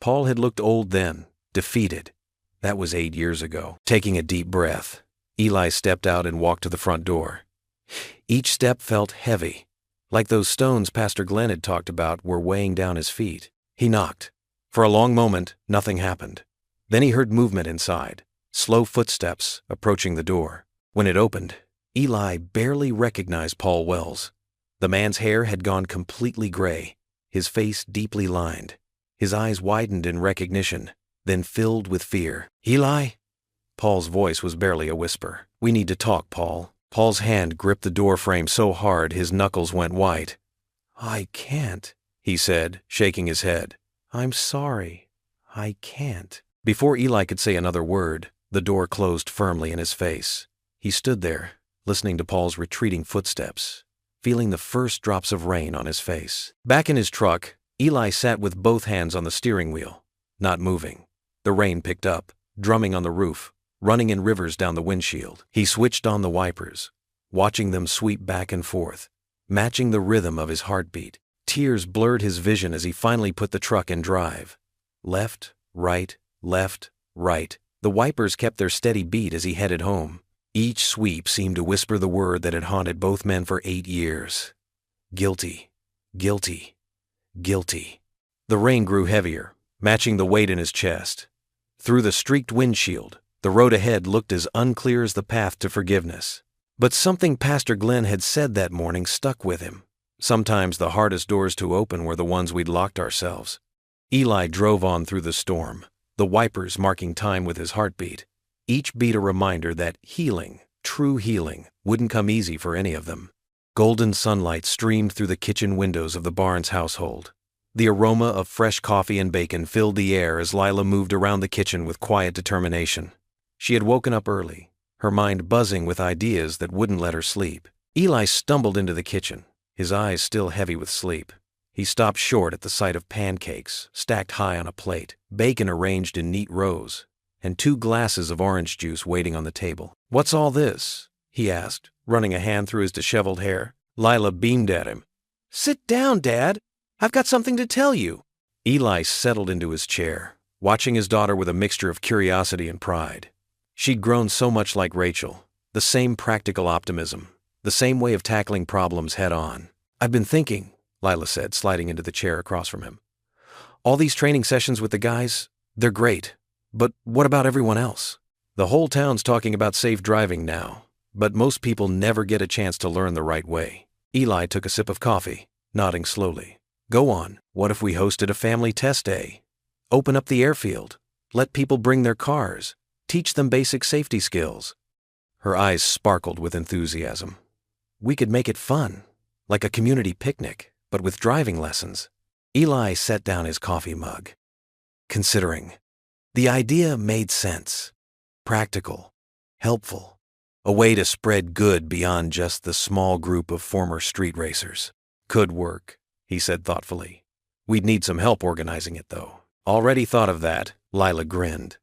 Paul had looked old then, defeated. That was 8 years ago. Taking a deep breath, Eli stepped out and walked to the front door. Each step felt heavy, like those stones Pastor Glenn had talked about were weighing down his feet. He knocked. For a long moment, nothing happened. Then he heard movement inside, slow footsteps approaching the door. When it opened, Eli barely recognized Paul Wells. The man's hair had gone completely gray, his face deeply lined. His eyes widened in recognition, then filled with fear. Eli? Paul's voice was barely a whisper. We need to talk, Paul. Paul's hand gripped the door frame so hard his knuckles went white. I can't, he said, shaking his head. I'm sorry. I can't. Before Eli could say another word, the door closed firmly in his face. He stood there, listening to Paul's retreating footsteps, feeling the first drops of rain on his face. Back in his truck, Eli sat with both hands on the steering wheel, not moving. The rain picked up, drumming on the roof, running in rivers down the windshield. He switched on the wipers, watching them sweep back and forth, matching the rhythm of his heartbeat. Tears blurred his vision as he finally put the truck in drive. Left, right, left, right. The wipers kept their steady beat as he headed home. Each sweep seemed to whisper the word that had haunted both men for 8 years. Guilty, guilty, guilty. The rain grew heavier, matching the weight in his chest. Through the streaked windshield, the road ahead looked as unclear as the path to forgiveness. But something Pastor Glenn had said that morning stuck with him. Sometimes the hardest doors to open were the ones we'd locked ourselves. Eli drove on through the storm, the wipers marking time with his heartbeat. Each beat a reminder that healing, true healing, wouldn't come easy for any of them. Golden sunlight streamed through the kitchen windows of the Barnes household. The aroma of fresh coffee and bacon filled the air as Lila moved around the kitchen with quiet determination. She had woken up early, her mind buzzing with ideas that wouldn't let her sleep. Eli stumbled into the kitchen, his eyes still heavy with sleep. He stopped short at the sight of pancakes stacked high on a plate, bacon arranged in neat rows, and 2 glasses of orange juice waiting on the table. What's all this? He asked, running a hand through his disheveled hair. Lila beamed at him. Sit down, Dad. I've got something to tell you. Eli settled into his chair, watching his daughter with a mixture of curiosity and pride. She'd grown so much like Rachel, the same practical optimism, the same way of tackling problems head-on. I've been thinking, Lila said, sliding into the chair across from him. All these training sessions with the guys, they're great. But what about everyone else? The whole town's talking about safe driving now, but most people never get a chance to learn the right way. Eli took a sip of coffee, nodding slowly. Go on. What if we hosted a family test day? Open up the airfield. Let people bring their cars. Teach them basic safety skills. Her eyes sparkled with enthusiasm. We could make it fun, like a community picnic, but with driving lessons. Eli set down his coffee mug. Considering. The idea made sense. Practical. Helpful. A way to spread good beyond just the small group of former street racers. Could work, he said thoughtfully. We'd need some help organizing it, though. Already thought of that, Lila grinned.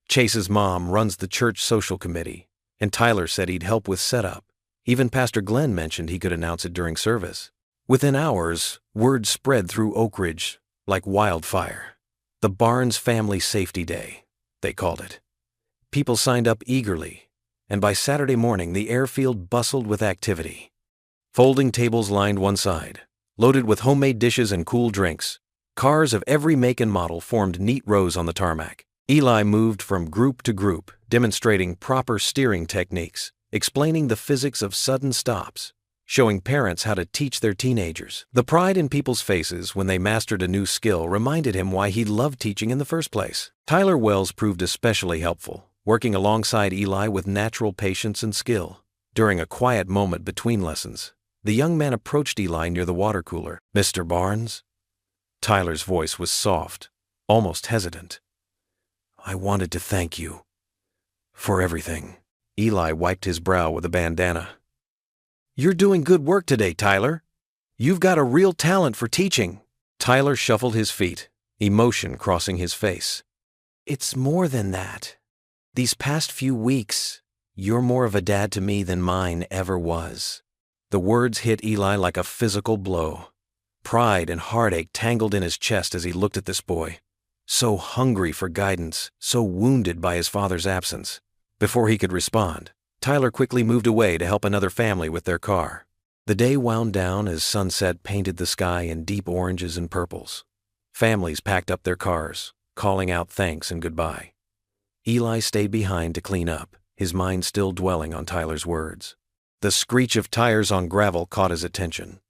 Chase's mom runs the church social committee, and Tyler said he'd help with setup. Even Pastor Glenn mentioned he could announce it during service. Within hours, word spread through Oak Ridge like wildfire. The Barnes Family Safety Day, they called it. People signed up eagerly, and by Saturday morning the airfield bustled with activity. Folding tables lined one side, loaded with homemade dishes and cool drinks. Cars of every make and model formed neat rows on the tarmac. Eli moved from group to group, demonstrating proper steering techniques, explaining the physics of sudden stops, showing parents how to teach their teenagers. The pride in people's faces when they mastered a new skill reminded him why he loved teaching in the first place. Tyler Wells proved especially helpful, working alongside Eli with natural patience and skill. During a quiet moment between lessons, the young man approached Eli near the water cooler. "Mr. Barnes?" Tyler's voice was soft, almost hesitant. "I wanted to thank you for everything." Eli wiped his brow with a bandana. "You're doing good work today, Tyler. You've got a real talent for teaching." Tyler shuffled his feet, emotion crossing his face. "It's more than that. These past few weeks, you're more of a dad to me than mine ever was." The words hit Eli like a physical blow. Pride and heartache tangled in his chest as he looked at this boy, so hungry for guidance, so wounded by his father's absence. Before he could respond, Tyler quickly moved away to help another family with their car. The day wound down as sunset painted the sky in deep oranges and purples. Families packed up their cars, calling out thanks and goodbye. Eli stayed behind to clean up, his mind still dwelling on Tyler's words. The screech of tires on gravel caught his attention.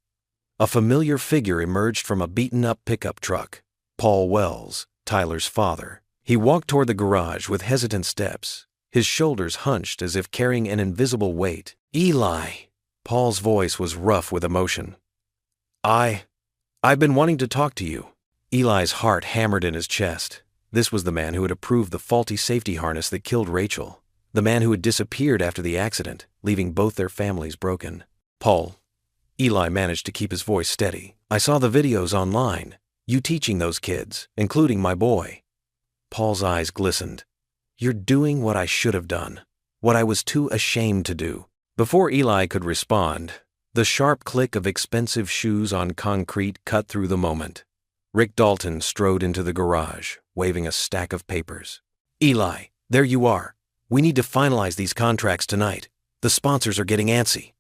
A familiar figure emerged from a beaten-up pickup truck. Paul Wells, Tyler's father. He walked toward the garage with hesitant steps, his shoulders hunched as if carrying an invisible weight. "Eli!" Paul's voice was rough with emotion. I've been wanting to talk to you." Eli's heart hammered in his chest. This was the man who had approved the faulty safety harness that killed Rachel. The man who had disappeared after the accident, leaving both their families broken. "Paul," Eli managed to keep his voice steady, "I saw the videos online. You teaching those kids, including my boy." Paul's eyes glistened. "You're doing what I should have done, what I was too ashamed to do." Before Eli could respond, the sharp click of expensive shoes on concrete cut through the moment. Rick Dalton strode into the garage, waving a stack of papers. "Eli, there you are. We need to finalize these contracts tonight. The sponsors are getting antsy."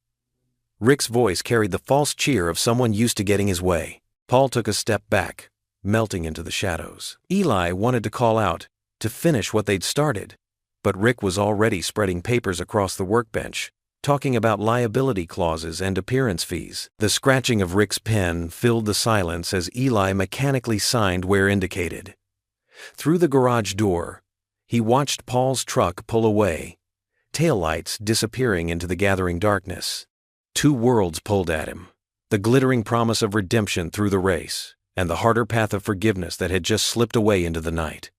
Rick's voice carried the false cheer of someone used to getting his way. Paul took a step back, melting into the shadows. Eli wanted to call out, to finish what they'd started, but Rick was already spreading papers across the workbench, talking about liability clauses and appearance fees. The scratching of Rick's pen filled the silence as Eli mechanically signed where indicated. Through the garage door, he watched Paul's truck pull away, taillights disappearing into the gathering darkness. Two worlds pulled at him, the glittering promise of redemption through the race, and the harder path of forgiveness that had just slipped away into the night.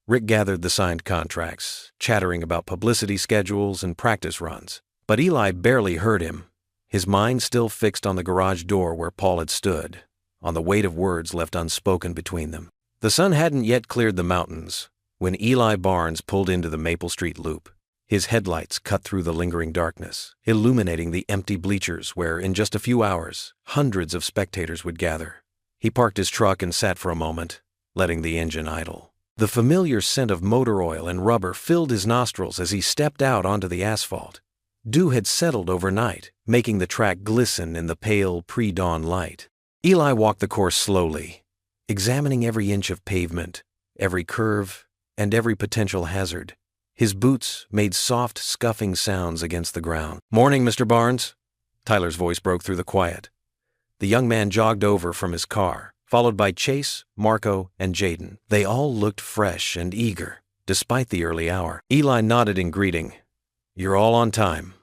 Rick gathered the signed contracts, chattering about publicity schedules and practice runs. But Eli barely heard him, his mind still fixed on the garage door where Paul had stood, on the weight of words left unspoken between them. The sun hadn't yet cleared the mountains when Eli Barnes pulled into the Maple Street Loop. His headlights cut through the lingering darkness, illuminating the empty bleachers where, in just a few hours, hundreds of spectators would gather. He parked his truck and sat for a moment, letting the engine idle. The familiar scent of motor oil and rubber filled his nostrils as he stepped out onto the asphalt. Dew had settled overnight, making the track glisten in the pale pre-dawn light. Eli walked the course slowly, examining every inch of pavement, every curve, and every potential hazard. His boots made soft, scuffing sounds against the ground. "Morning, Mr. Barnes." Tyler's voice broke through the quiet. The young man jogged over from his car, followed by Chase, Marco, and Jaden. They all looked fresh and eager, despite the early hour. Eli nodded in greeting. "You're all on time.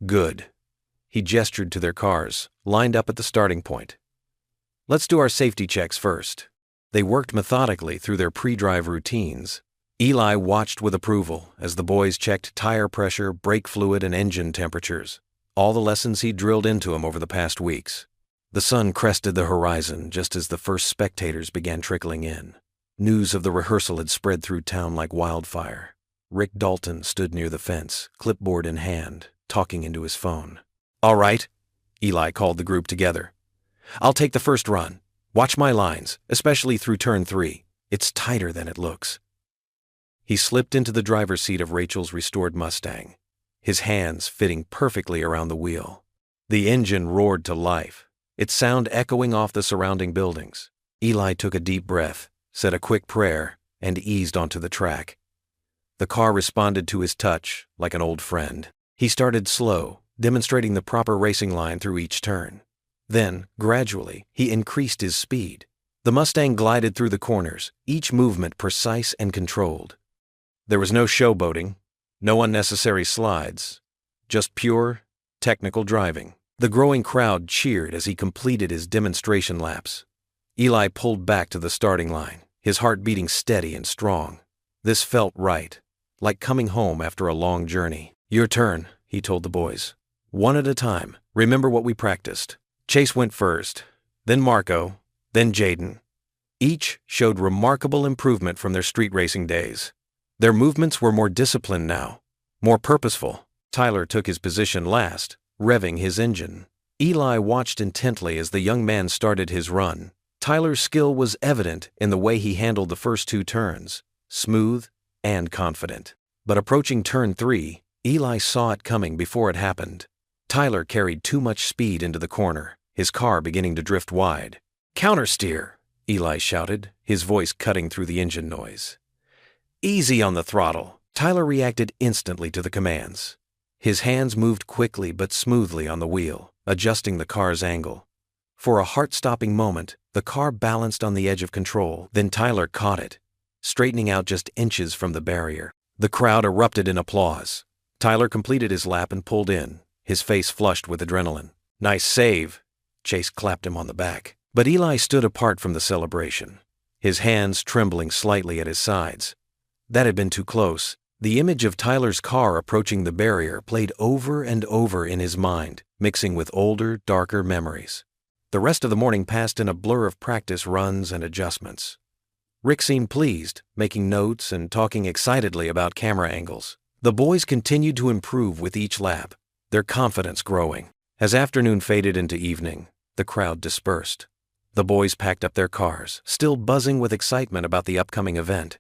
Good." He gestured to their cars, lined up at the starting point. "Let's do our safety checks first." They worked methodically through their pre-drive routines. Eli watched with approval as the boys checked tire pressure, brake fluid, and engine temperatures, all the lessons he drilled into him over the past weeks. The sun crested the horizon just as the first spectators began trickling in. News of the rehearsal had spread through town like wildfire. Rick Dalton stood near the fence, clipboard in hand, talking into his phone. "All right," Eli called the group together. "I'll take the first run. Watch my lines, especially through turn 3. It's tighter than it looks." He slipped into the driver's seat of Rachel's restored Mustang, his hands fitting perfectly around the wheel. The engine roared to life, its sound echoing off the surrounding buildings. Eli took a deep breath, said a quick prayer, and eased onto the track. The car responded to his touch like an old friend. He started slow, demonstrating the proper racing line through each turn. Then, gradually, he increased his speed. The Mustang glided through the corners, each movement precise and controlled. There was no showboating, no unnecessary slides, just pure, technical driving. The growing crowd cheered as he completed his demonstration laps. Eli pulled back to the starting line, his heart beating steady and strong. This felt right, like coming home after a long journey. "Your turn," he told the boys. "One at a time. Remember what we practiced." Chase went first, then Marco, then Jaden. Each showed remarkable improvement from their street racing days. Their movements were more disciplined now, more purposeful. Tyler took his position last, revving his engine. Eli watched intently as the young man started his run. Tyler's skill was evident in the way he handled the first two turns, smooth and confident. But approaching turn 3, Eli saw it coming before it happened. Tyler carried too much speed into the corner, his car beginning to drift wide. "Countersteer," Eli shouted, his voice cutting through the engine noise. "Easy on the throttle." Tyler reacted instantly to the commands. His hands moved quickly but smoothly on the wheel, adjusting the car's angle. For a heart-stopping moment, the car balanced on the edge of control, then Tyler caught it, straightening out just inches from the barrier. The crowd erupted in applause. Tyler completed his lap and pulled in, his face flushed with adrenaline. "Nice save." Chase clapped him on the back. But Eli stood apart from the celebration, his hands trembling slightly at his sides. That had been too close. The image of Tyler's car approaching the barrier played over and over in his mind, mixing with older, darker memories. The rest of the morning passed in a blur of practice runs and adjustments. Rick seemed pleased, making notes and talking excitedly about camera angles. The boys continued to improve with each lap, their confidence growing. As afternoon faded into evening, the crowd dispersed. The boys packed up their cars, still buzzing with excitement about the upcoming event.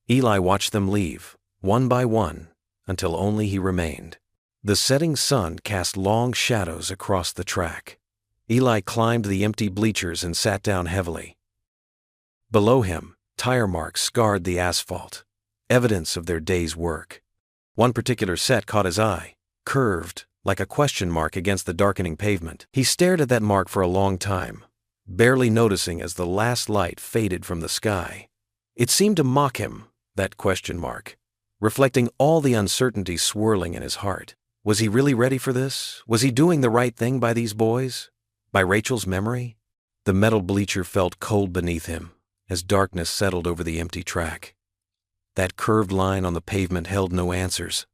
Eli watched them leave, one by one, until only he remained. The setting sun cast long shadows across the track. Eli climbed the empty bleachers and sat down heavily. Below him, tire marks scarred the asphalt, evidence of their day's work. One particular set caught his eye, curved like a question mark against the darkening pavement. He stared at that mark for a long time, barely noticing as the last light faded from the sky. It seemed to mock him, that question mark, reflecting all the uncertainty swirling in his heart. Was he really ready for this? Was he doing the right thing by these boys? By Rachel's memory? The metal bleacher felt cold beneath him as darkness settled over the empty track. That curved line on the pavement held no answers,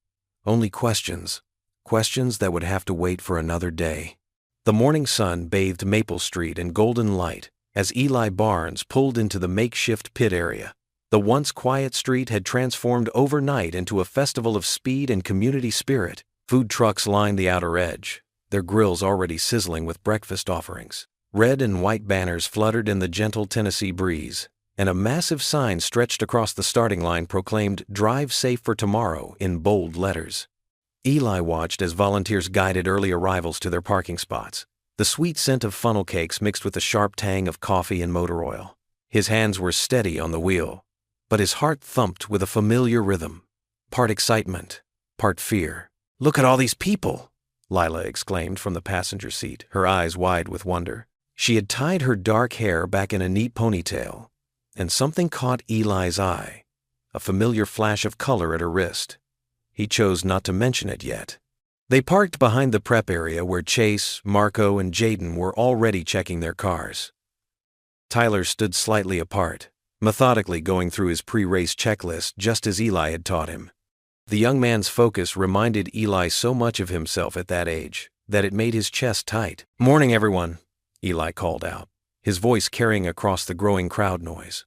only questions, questions that would have to wait for another day. The morning sun bathed Maple Street in golden light as Eli Barnes pulled into the makeshift pit area. The once quiet street had transformed overnight into a festival of speed and community spirit. Food trucks lined the outer edge, their grills already sizzling with breakfast offerings. Red and white banners fluttered in the gentle Tennessee breeze, and a massive sign stretched across the starting line proclaimed "Drive Safe for Tomorrow" in bold letters. Eli watched as volunteers guided early arrivals to their parking spots, the sweet scent of funnel cakes mixed with the sharp tang of coffee and motor oil. His hands were steady on the wheel, but his heart thumped with a familiar rhythm, part excitement, part fear. "Look at all these people!" Lila exclaimed from the passenger seat, her eyes wide with wonder. She had tied her dark hair back in a neat ponytail, and something caught Eli's eye, a familiar flash of color at her wrist. He chose not to mention it yet. They parked behind the prep area where Chase, Marco, and Jaden were already checking their cars. Tyler stood slightly apart, methodically going through his pre-race checklist just as Eli had taught him. The young man's focus reminded Eli so much of himself at that age that it made his chest tight. "Morning, everyone," Eli called out, his voice carrying across the growing crowd noise.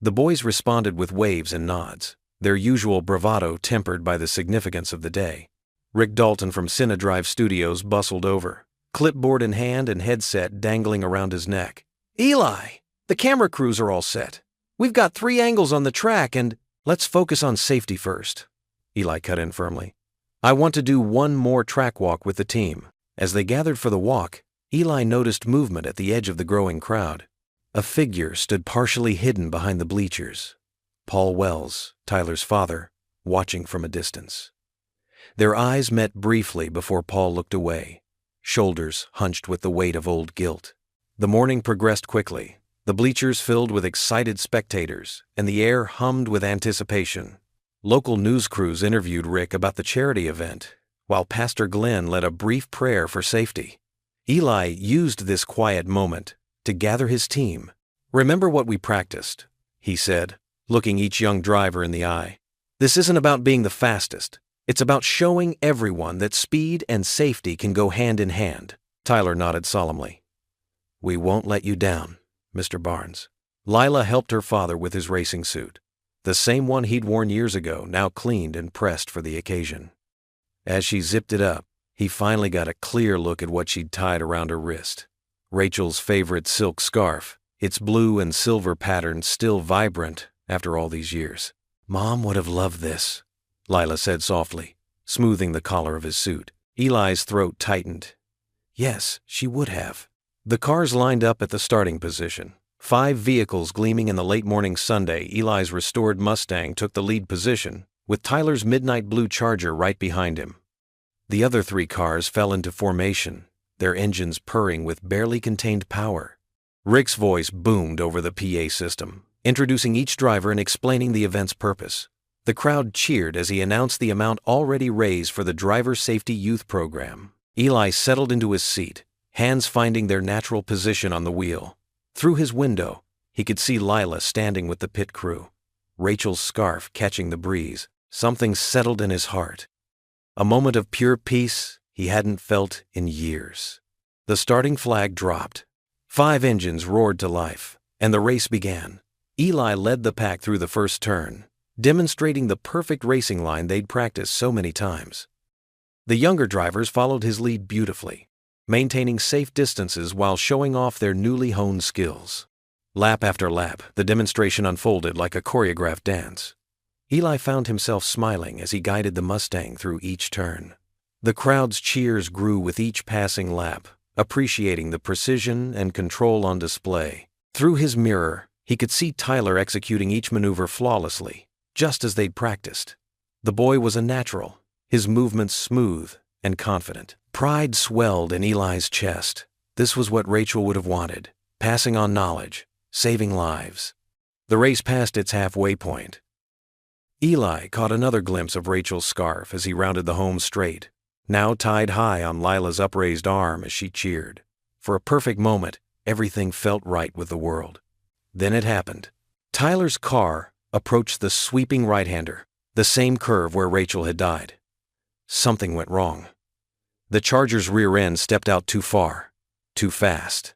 The boys responded with waves and nods, their usual bravado tempered by the significance of the day. Rick Dalton from Cinedrive Studios bustled over, clipboard in hand and headset dangling around his neck. "Eli, the camera crews are all set. We've got 3 angles on the track and let's focus on safety first. Eli cut in firmly. I want to do one more track walk with the team. As they gathered for the walk, Eli noticed movement at the edge of the growing crowd. A figure stood partially hidden behind the bleachers. Paul Wells, Tyler's father, watching from a distance. Their eyes met briefly before Paul looked away, shoulders hunched with the weight of old guilt. The morning progressed quickly, the bleachers filled with excited spectators, and the air hummed with anticipation. Local news crews interviewed Rick about the charity event, while Pastor Glenn led a brief prayer for safety. Eli used this quiet moment to gather his team. Remember what we practiced, he said, looking each young driver in the eye. This isn't about being the fastest. It's about showing everyone that speed and safety can go hand in hand. Tyler nodded solemnly. We won't let you down, Mr. Barnes. Lila helped her father with his racing suit, the same one he'd worn years ago, now cleaned and pressed for the occasion. As she zipped it up, he finally got a clear look at what she'd tied around her wrist. Rachel's favorite silk scarf, its blue and silver pattern still vibrant after all these years. Mom would have loved this, Lila said softly, smoothing the collar of his suit. Eli's throat tightened. Yes, she would have. The cars lined up at the starting position. 5 vehicles gleaming in the late morning Sunday. Eli's restored Mustang took the lead position, with Tyler's midnight blue Charger right behind him. The other 3 cars fell into formation, their engines purring with barely contained power. Rick's voice boomed over the PA system, introducing each driver and explaining the event's purpose. The crowd cheered as he announced the amount already raised for the Driver Safety Youth Program. Eli settled into his seat, hands finding their natural position on the wheel. Through his window, he could see Lila standing with the pit crew, Rachel's scarf catching the breeze. Something settled in his heart. A moment of pure peace he hadn't felt in years. The starting flag dropped. 5 engines roared to life, and the race began. Eli led the pack through the first turn, demonstrating the perfect racing line they'd practiced so many times. The younger drivers followed his lead beautifully, maintaining safe distances while showing off their newly honed skills. Lap after lap, the demonstration unfolded like a choreographed dance. Eli found himself smiling as he guided the Mustang through each turn. The crowd's cheers grew with each passing lap, appreciating the precision and control on display. Through his mirror, he could see Tyler executing each maneuver flawlessly, just as they'd practiced. The boy was a natural, his movements smooth and confident. Pride swelled in Eli's chest. This was what Rachel would have wanted, passing on knowledge, saving lives. The race passed its halfway point. Eli caught another glimpse of Rachel's scarf as he rounded the home straight, now tied high on Lila's upraised arm as she cheered. For a perfect moment, everything felt right with the world. Then it happened. Tyler's car approached the sweeping right-hander, the same curve where Rachel had died. Something went wrong. The Charger's rear end stepped out too far, too fast.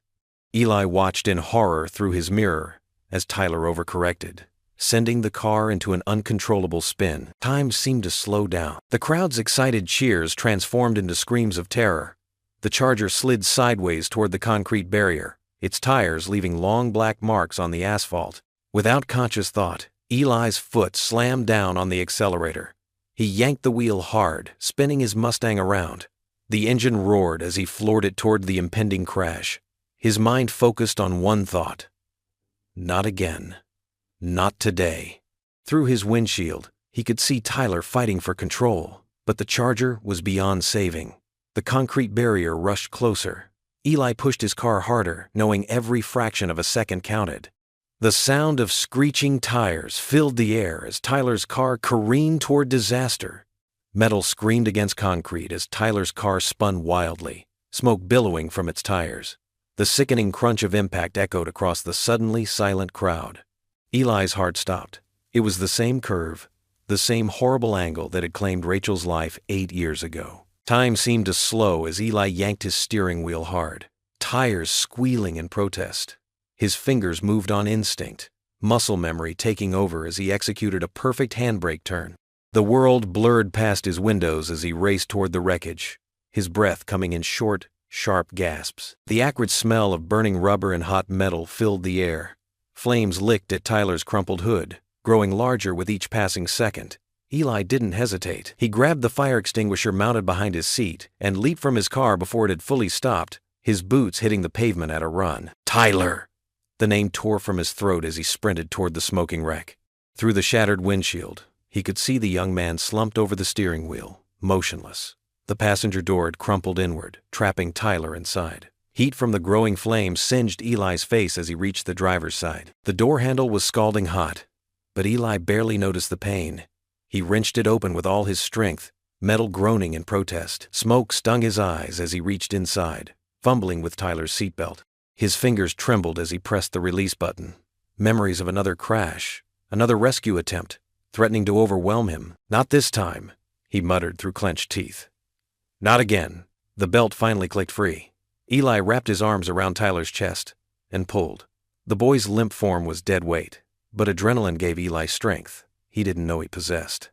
Eli watched in horror through his mirror as Tyler overcorrected, sending the car into an uncontrollable spin. Time seemed to slow down. The crowd's excited cheers transformed into screams of terror. The Charger slid sideways toward the concrete barrier, its tires leaving long black marks on the asphalt. Without conscious thought, Eli's foot slammed down on the accelerator. He yanked the wheel hard, spinning his Mustang around. The engine roared as he floored it toward the impending crash. His mind focused on one thought. Not again. Not today. Through his windshield, he could see Tyler fighting for control, but the Charger was beyond saving. The concrete barrier rushed closer. Eli pushed his car harder, knowing every fraction of a second counted. The sound of screeching tires filled the air as Tyler's car careened toward disaster. Metal screamed against concrete as Tyler's car spun wildly, smoke billowing from its tires. The sickening crunch of impact echoed across the suddenly silent crowd. Eli's heart stopped. It was the same curve, the same horrible angle that had claimed Rachel's life 8 years ago. Time seemed to slow as Eli yanked his steering wheel hard, tires squealing in protest. His fingers moved on instinct, muscle memory taking over as he executed a perfect handbrake turn. The world blurred past his windows as he raced toward the wreckage, his breath coming in short, sharp gasps. The acrid smell of burning rubber and hot metal filled the air, Flames licked at Tyler's crumpled hood, growing larger with each passing second. Eli didn't hesitate. He grabbed the fire extinguisher mounted behind his seat and leaped from his car before it had fully stopped, his boots hitting the pavement at a run. Tyler! The name tore from his throat as he sprinted toward the smoking wreck. Through the shattered windshield, he could see the young man slumped over the steering wheel, motionless. The passenger door had crumpled inward, trapping Tyler inside. Heat from the growing flames singed Eli's face as he reached the driver's side. The door handle was scalding hot, but Eli barely noticed the pain. He wrenched it open with all his strength, metal groaning in protest. Smoke stung his eyes as he reached inside, fumbling with Tyler's seatbelt. His fingers trembled as he pressed the release button. Memories of another crash, another rescue attempt, threatening to overwhelm him. Not this time, he muttered through clenched teeth. Not again. The belt finally clicked free. Eli wrapped his arms around Tyler's chest and pulled. The boy's limp form was dead weight, but adrenaline gave Eli strength he didn't know he possessed.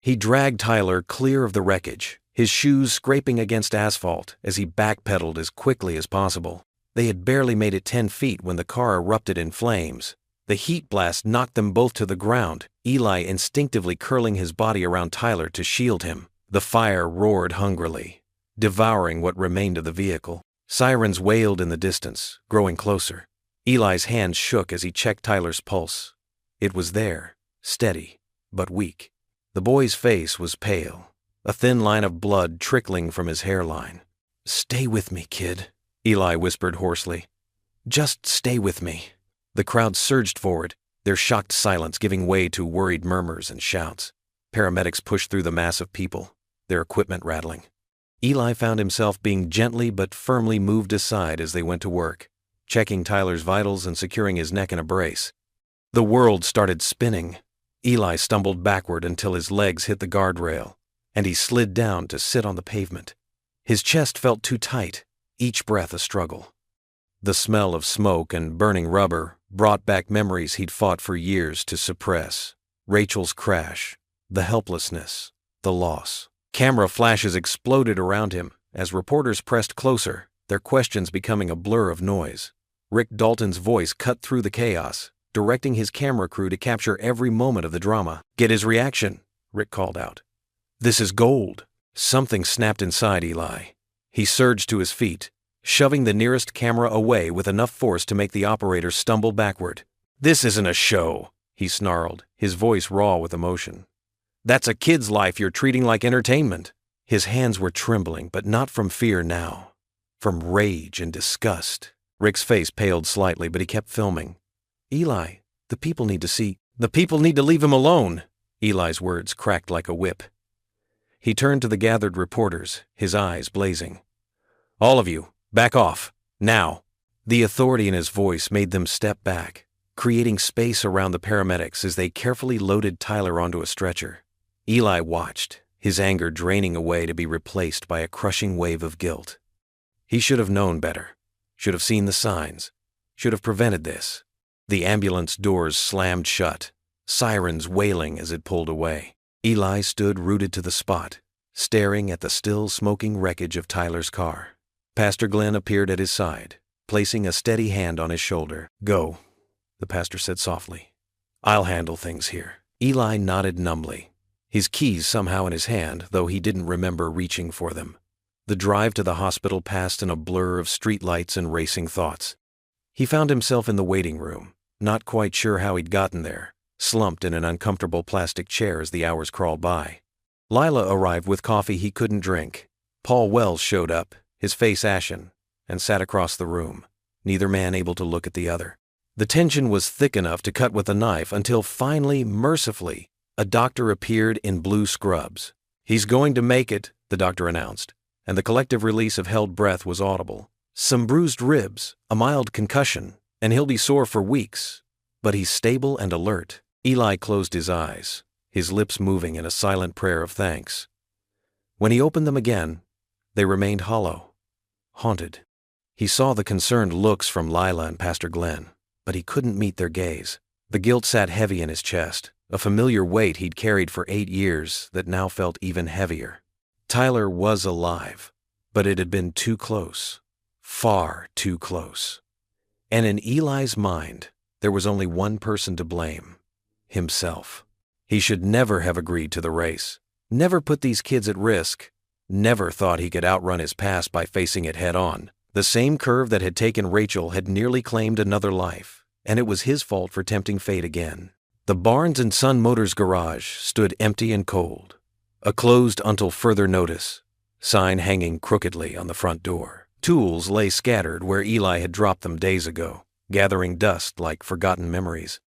He dragged Tyler clear of the wreckage, his shoes scraping against asphalt as he backpedaled as quickly as possible. They had barely made it 10 feet when the car erupted in flames. The heat blast knocked them both to the ground, Eli instinctively curling his body around Tyler to shield him. The fire roared hungrily, devouring what remained of the vehicle. Sirens wailed in the distance, growing closer. Eli's hands shook as he checked Tyler's pulse. It was there, steady, but weak. The boy's face was pale, a thin line of blood trickling from his hairline. "Stay with me, kid," Eli whispered hoarsely. "Just stay with me." The crowd surged forward, their shocked silence giving way to worried murmurs and shouts. Paramedics pushed through the mass of people, their equipment rattling. Eli found himself being gently but firmly moved aside as they went to work, checking Tyler's vitals and securing his neck in a brace. The world started spinning. Eli stumbled backward until his legs hit the guardrail, and he slid down to sit on the pavement. His chest felt too tight, each breath a struggle. The smell of smoke and burning rubber brought back memories he'd fought for years to suppress. Rachel's crash, the helplessness, the loss. Camera flashes exploded around him as reporters pressed closer, their questions becoming a blur of noise. Rick Dalton's voice cut through the chaos, directing his camera crew to capture every moment of the drama. "Get his reaction," Rick called out. "This is gold." Something snapped inside Eli. He surged to his feet, shoving the nearest camera away with enough force to make the operator stumble backward. "This isn't a show," he snarled, his voice raw with emotion. "That's a kid's life you're treating like entertainment." His hands were trembling, but not from fear now, from rage and disgust. Rick's face paled slightly, but he kept filming. "Eli, the people need to see." "The people need to leave him alone." Eli's words cracked like a whip. He turned to the gathered reporters, his eyes blazing. "All of you, back off, now." The authority in his voice made them step back, creating space around the paramedics as they carefully loaded Tyler onto a stretcher. Eli watched, his anger draining away to be replaced by a crushing wave of guilt. He should have known better, should have seen the signs, should have prevented this. The ambulance doors slammed shut, sirens wailing as it pulled away. Eli stood rooted to the spot, staring at the still smoking wreckage of Tyler's car. Pastor Glenn appeared at his side, placing a steady hand on his shoulder. "Go," the pastor said softly. "I'll handle things here." Eli nodded numbly, his keys somehow in his hand, though he didn't remember reaching for them. The drive to the hospital passed in a blur of streetlights and racing thoughts. He found himself in the waiting room, not quite sure how he'd gotten there, slumped in an uncomfortable plastic chair as the hours crawled by. Lila arrived with coffee he couldn't drink. Paul Wells showed up, his face ashen, and sat across the room, neither man able to look at the other. The tension was thick enough to cut with a knife until finally, mercifully, a doctor appeared in blue scrubs. "He's going to make it," the doctor announced, and the collective release of held breath was audible. "Some bruised ribs, a mild concussion, and he'll be sore for weeks. But he's stable and alert." Eli closed his eyes, his lips moving in a silent prayer of thanks. When he opened them again, they remained hollow, haunted. He saw the concerned looks from Lila and Pastor Glenn, but he couldn't meet their gaze. The guilt sat heavy in his chest, a familiar weight he'd carried for 8 years that now felt even heavier. Tyler was alive, but it had been too close, far too close. And in Eli's mind, There was only one person to blame: himself. He should never have agreed to the race, never put these kids at risk, never thought he could outrun his past by facing it head-on. The same curve that had taken Rachel had nearly claimed another life, and it was his fault for tempting fate again. The Barnes and Son Motors garage stood empty and cold, a closed until further notice sign hanging crookedly on the front door. Tools lay scattered where Eli had dropped them days ago, gathering dust like forgotten memories.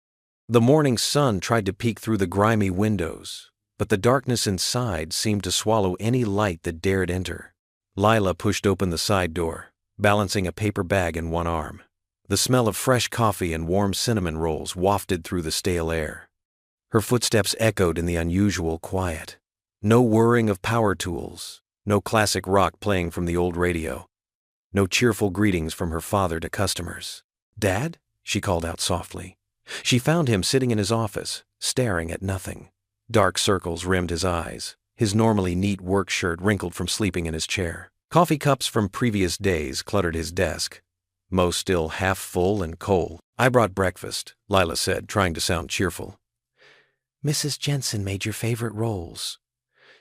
The morning sun tried to peek through the grimy windows, but the darkness inside seemed to swallow any light that dared enter. Lila pushed open the side door, balancing a paper bag in one arm. The smell of fresh coffee and warm cinnamon rolls wafted through the stale air. Her footsteps echoed in the unusual quiet. No whirring of power tools, no classic rock playing from the old radio, no cheerful greetings from her father to customers. "Dad?" she called out softly. She found him sitting in his office, staring at nothing. Dark circles rimmed his eyes, his normally neat work shirt wrinkled from sleeping in his chair. Coffee cups from previous days cluttered his desk, most still half full and cold. "I brought breakfast," Lila said, trying to sound cheerful. "Mrs. Jensen made your favorite rolls."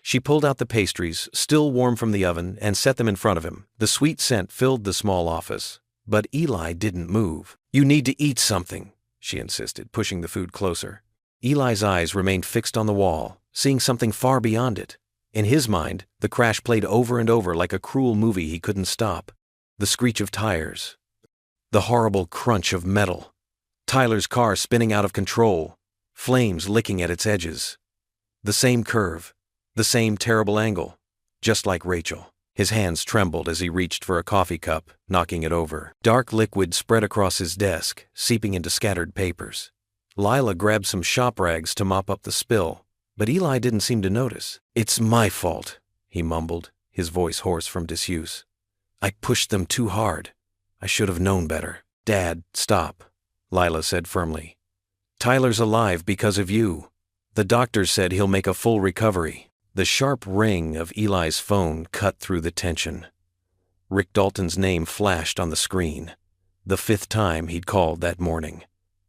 She pulled out the pastries, still warm from the oven, and set them in front of him. The sweet scent filled the small office, but Eli didn't move. "You need to eat something," she insisted, pushing the food closer. Eli's eyes remained fixed on the wall, seeing something far beyond it. In his mind, the crash played over and over like a cruel movie he couldn't stop. The screech of tires, the horrible crunch of metal, Tyler's car spinning out of control, flames licking at its edges. The same curve, the same terrible angle, just like Rachel. His hands trembled as he reached for a coffee cup, knocking it over. Dark liquid spread across his desk, seeping into scattered papers. Lila grabbed some shop rags to mop up the spill, but Eli didn't seem to notice. "It's my fault," he mumbled, his voice hoarse from disuse. "I pushed them too hard. I should have known better." "Dad, stop," Lila said firmly. "Tyler's alive because of you. The doctor said he'll make a full recovery." The sharp ring of Eli's phone cut through the tension. Rick Dalton's name flashed on the screen, the 5th time he'd called that morning.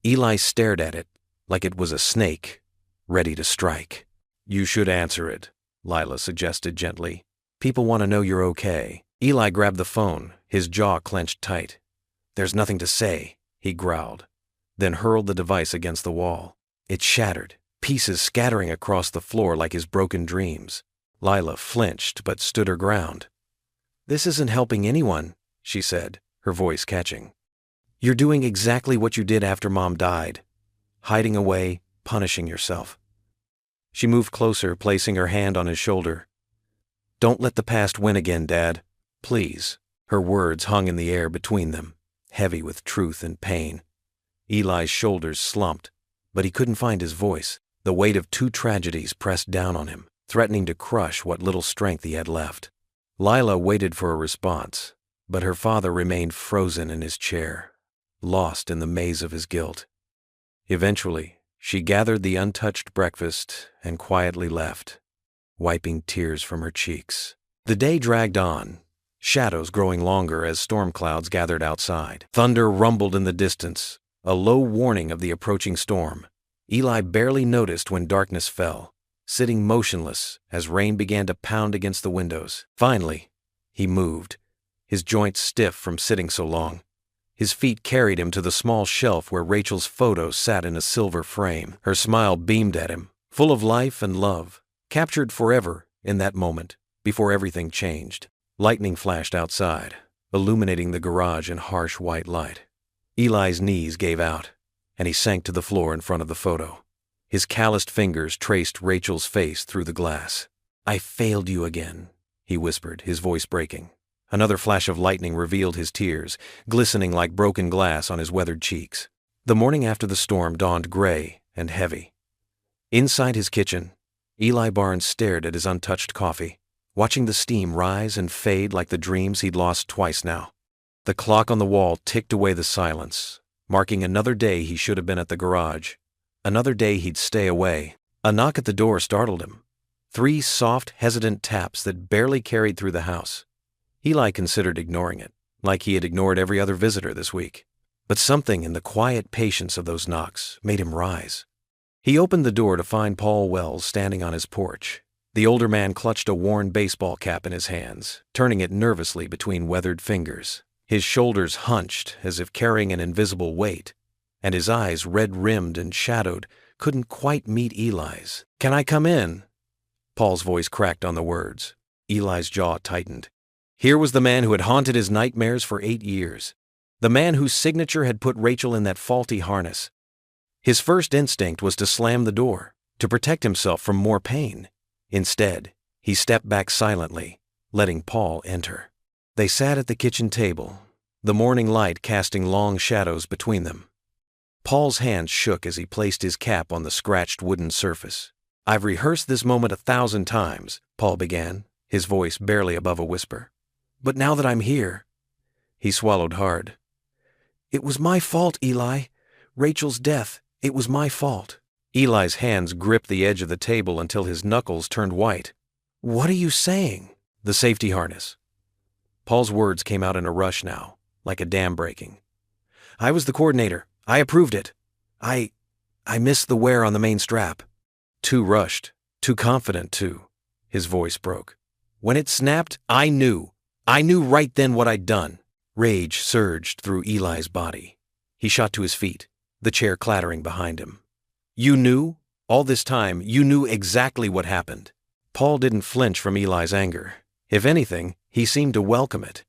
Eli stared at it like it was a snake, ready to strike. "You should answer it," Lila suggested gently. "People want to know you're okay." Eli grabbed the phone, his jaw clenched tight. "There's nothing to say," he growled, then hurled the device against the wall. It shattered, pieces scattering across the floor like his broken dreams. Lila flinched but stood her ground. "This isn't helping anyone," she said, her voice catching. "You're doing exactly what you did after Mom died. Hiding away, punishing yourself." She moved closer, placing her hand on his shoulder. "Don't let the past win again, Dad. Please." Her words hung in the air between them, heavy with truth and pain. Eli's shoulders slumped, but he couldn't find his voice. The weight of 2 tragedies pressed down on him, threatening to crush what little strength he had left. Lila waited for a response, but her father remained frozen in his chair, lost in the maze of his guilt. Eventually, she gathered the untouched breakfast and quietly left, wiping tears from her cheeks. The day dragged on, shadows growing longer as storm clouds gathered outside. Thunder rumbled in the distance, a low warning of the approaching storm. Eli barely noticed when darkness fell, sitting motionless as rain began to pound against the windows. Finally, he moved, his joints stiff from sitting so long. His feet carried him to the small shelf where Rachel's photo sat in a silver frame. Her smile beamed at him, full of life and love, captured forever in that moment, before everything changed. Lightning flashed outside, illuminating the garage in harsh white light. Eli's knees gave out, and he sank to the floor in front of the photo. His calloused fingers traced Rachel's face through the glass. "I failed you again," he whispered, his voice breaking. Another flash of lightning revealed his tears, glistening like broken glass on his weathered cheeks. The morning after the storm dawned gray and heavy. Inside his kitchen, Eli Barnes stared at his untouched coffee, watching the steam rise and fade like the dreams he'd lost twice now. The clock on the wall ticked away the silence, marking another day he should have been at the garage, another day he'd stay away. A knock at the door startled him. 3 soft, hesitant taps that barely carried through the house. Eli considered ignoring it, like he had ignored every other visitor this week. But something in the quiet patience of those knocks made him rise. He opened the door to find Paul Wells standing on his porch. The older man clutched a worn baseball cap in his hands, turning it nervously between weathered fingers. His shoulders hunched as if carrying an invisible weight, and his eyes, red-rimmed and shadowed, couldn't quite meet Eli's. "Can I come in?" Paul's voice cracked on the words. Eli's jaw tightened. Here was the man who had haunted his nightmares for 8 years. The man whose signature had put Rachel in that faulty harness. His first instinct was to slam the door, to protect himself from more pain. Instead, he stepped back silently, letting Paul enter. They sat at the kitchen table, the morning light casting long shadows between them. Paul's hands shook as he placed his cap on the scratched wooden surface. "I've rehearsed this moment 1,000 times, Paul began, his voice barely above a whisper. "But now that I'm here—" He swallowed hard. "It was my fault, Eli. Rachel's death, it was my fault." Eli's hands gripped the edge of the table until his knuckles turned white. "What are you saying?" "The safety harness." Paul's words came out in a rush now, like a dam breaking. "I was the coordinator. I approved it. I missed the wear on the main strap." Too rushed, too confident too. His voice broke. "When it snapped, I knew. I knew right then what I'd done." Rage surged through Eli's body. He shot to his feet, the chair clattering behind him. "You knew? All this time, you knew exactly what happened." Paul didn't flinch from Eli's anger. If anything, he seemed to welcome it.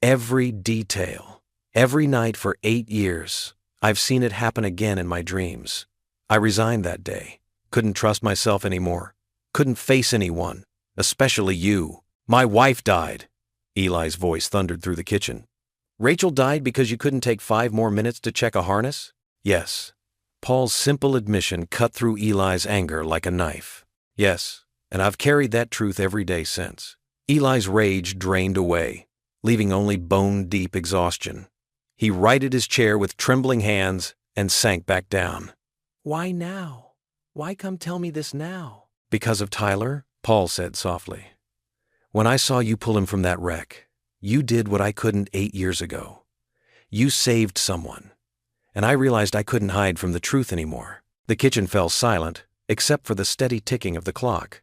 "Every detail. Every night for 8 years. I've seen it happen again in my dreams. I resigned that day. Couldn't trust myself anymore. Couldn't face anyone, especially you. My wife died." Eli's voice thundered through the kitchen. "Rachel died because you couldn't take 5 more minutes to check a harness?" "Yes." Paul's simple admission cut through Eli's anger like a knife. "Yes, and I've carried that truth every day since." Eli's rage drained away, leaving only bone-deep exhaustion. He righted his chair with trembling hands and sank back down. "Why now? Why come tell me this now?" "Because of Tyler," Paul said softly. "When I saw you pull him from that wreck, you did what I couldn't 8 years ago. You saved someone, and I realized I couldn't hide from the truth anymore." The kitchen fell silent, except for the steady ticking of the clock.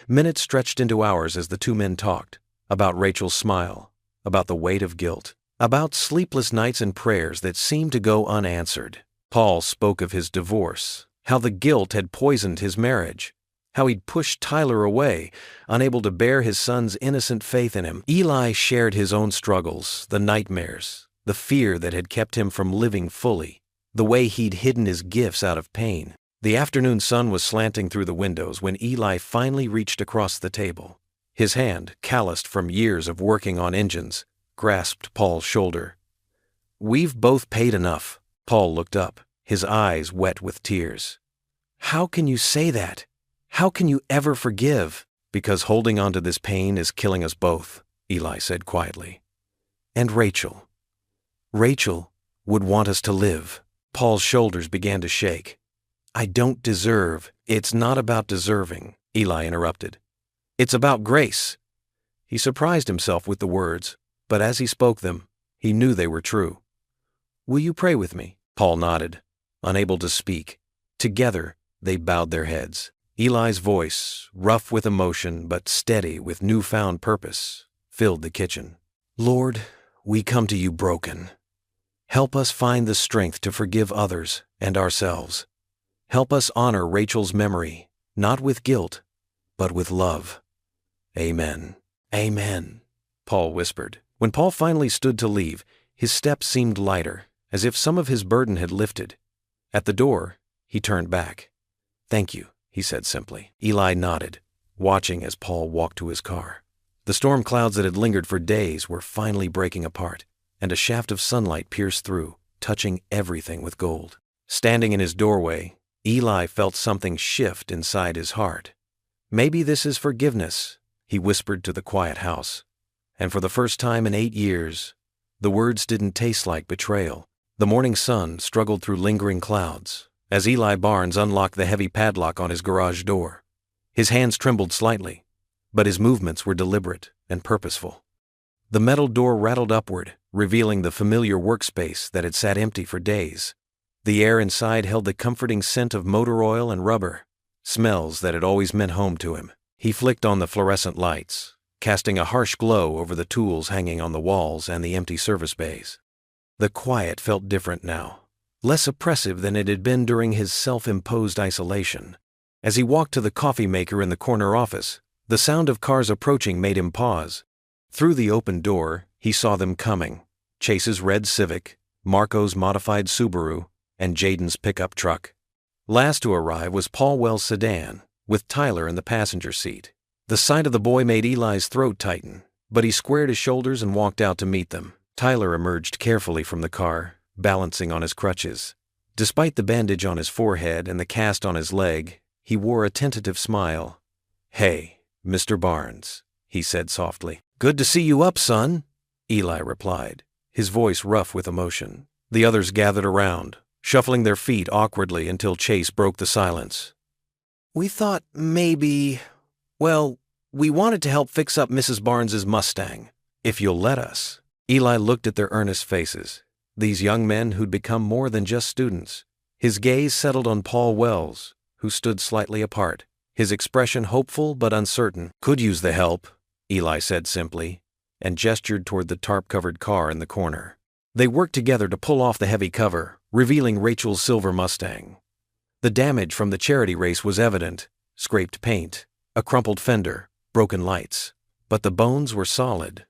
Minutes stretched into hours as the two men talked, about Rachel's smile, about the weight of guilt, about sleepless nights and prayers that seemed to go unanswered. Paul spoke of his divorce, how the guilt had poisoned his marriage, how he'd pushed Tyler away, unable to bear his son's innocent faith in him. Eli shared his own struggles, the nightmares, the fear that had kept him from living fully, the way he'd hidden his gifts out of pain. The afternoon sun was slanting through the windows when Eli finally reached across the table. His hand, calloused from years of working on engines, grasped Paul's shoulder. "We've both paid enough." Paul looked up, his eyes wet with tears. "How can you say that? How can you ever forgive?" "Because holding on to this pain is killing us both," Eli said quietly. "And Rachel would want us to live." Paul's shoulders began to shake. "I don't deserve." "It's not about deserving," Eli interrupted. "It's about grace." He surprised himself with the words, but as he spoke them, he knew they were true. "Will you pray with me?" Paul nodded, unable to speak. Together, they bowed their heads. Eli's voice, rough with emotion but steady with newfound purpose, filled the kitchen. "Lord, we come to you broken. Help us find the strength to forgive others and ourselves. Help us honor Rachel's memory, not with guilt, but with love. Amen." "Amen," Paul whispered. When Paul finally stood to leave, his step seemed lighter, as if some of his burden had lifted. At the door, he turned back. "Thank you," he said simply. Eli nodded, watching as Paul walked to his car. The storm clouds that had lingered for days were finally breaking apart, and a shaft of sunlight pierced through, touching everything with gold. Standing in his doorway, Eli felt something shift inside his heart. "Maybe this is forgiveness," he whispered to the quiet house. And for the first time in 8 years, the words didn't taste like betrayal. The morning sun struggled through lingering clouds as Eli Barnes unlocked the heavy padlock on his garage door. His hands trembled slightly, but his movements were deliberate and purposeful. The metal door rattled upward, revealing the familiar workspace that had sat empty for days. The air inside held the comforting scent of motor oil and rubber, smells that had always meant home to him. He flicked on the fluorescent lights, casting a harsh glow over the tools hanging on the walls and the empty service bays. The quiet felt different now, less oppressive than it had been during his self-imposed isolation. As he walked to the coffee maker in the corner office, the sound of cars approaching made him pause. Through the open door, he saw them coming: Chase's red Civic, Marco's modified Subaru, and Jaden's pickup truck. Last to arrive was Paul Wells' sedan, with Tyler in the passenger seat. The sight of the boy made Eli's throat tighten, but he squared his shoulders and walked out to meet them. Tyler emerged carefully from the car, balancing on his crutches. Despite the bandage on his forehead and the cast on his leg, he wore a tentative smile. "Hey, Mr. Barnes," he said softly. "Good to see you up, son," Eli replied, his voice rough with emotion. The others gathered around, shuffling their feet awkwardly until Chase broke the silence. "We thought maybe... well, we wanted to help fix up Mrs. Barnes's Mustang, if you'll let us." Eli looked at their earnest faces, these young men who'd become more than just students. His gaze settled on Paul Wells, who stood slightly apart, his expression hopeful but uncertain. "Could use the help," Eli said simply, and gestured toward the tarp-covered car in the corner. They worked together to pull off the heavy cover, revealing Rachel's silver Mustang. The damage from the charity race was evident: scraped paint, a crumpled fender, broken lights. But the bones were solid.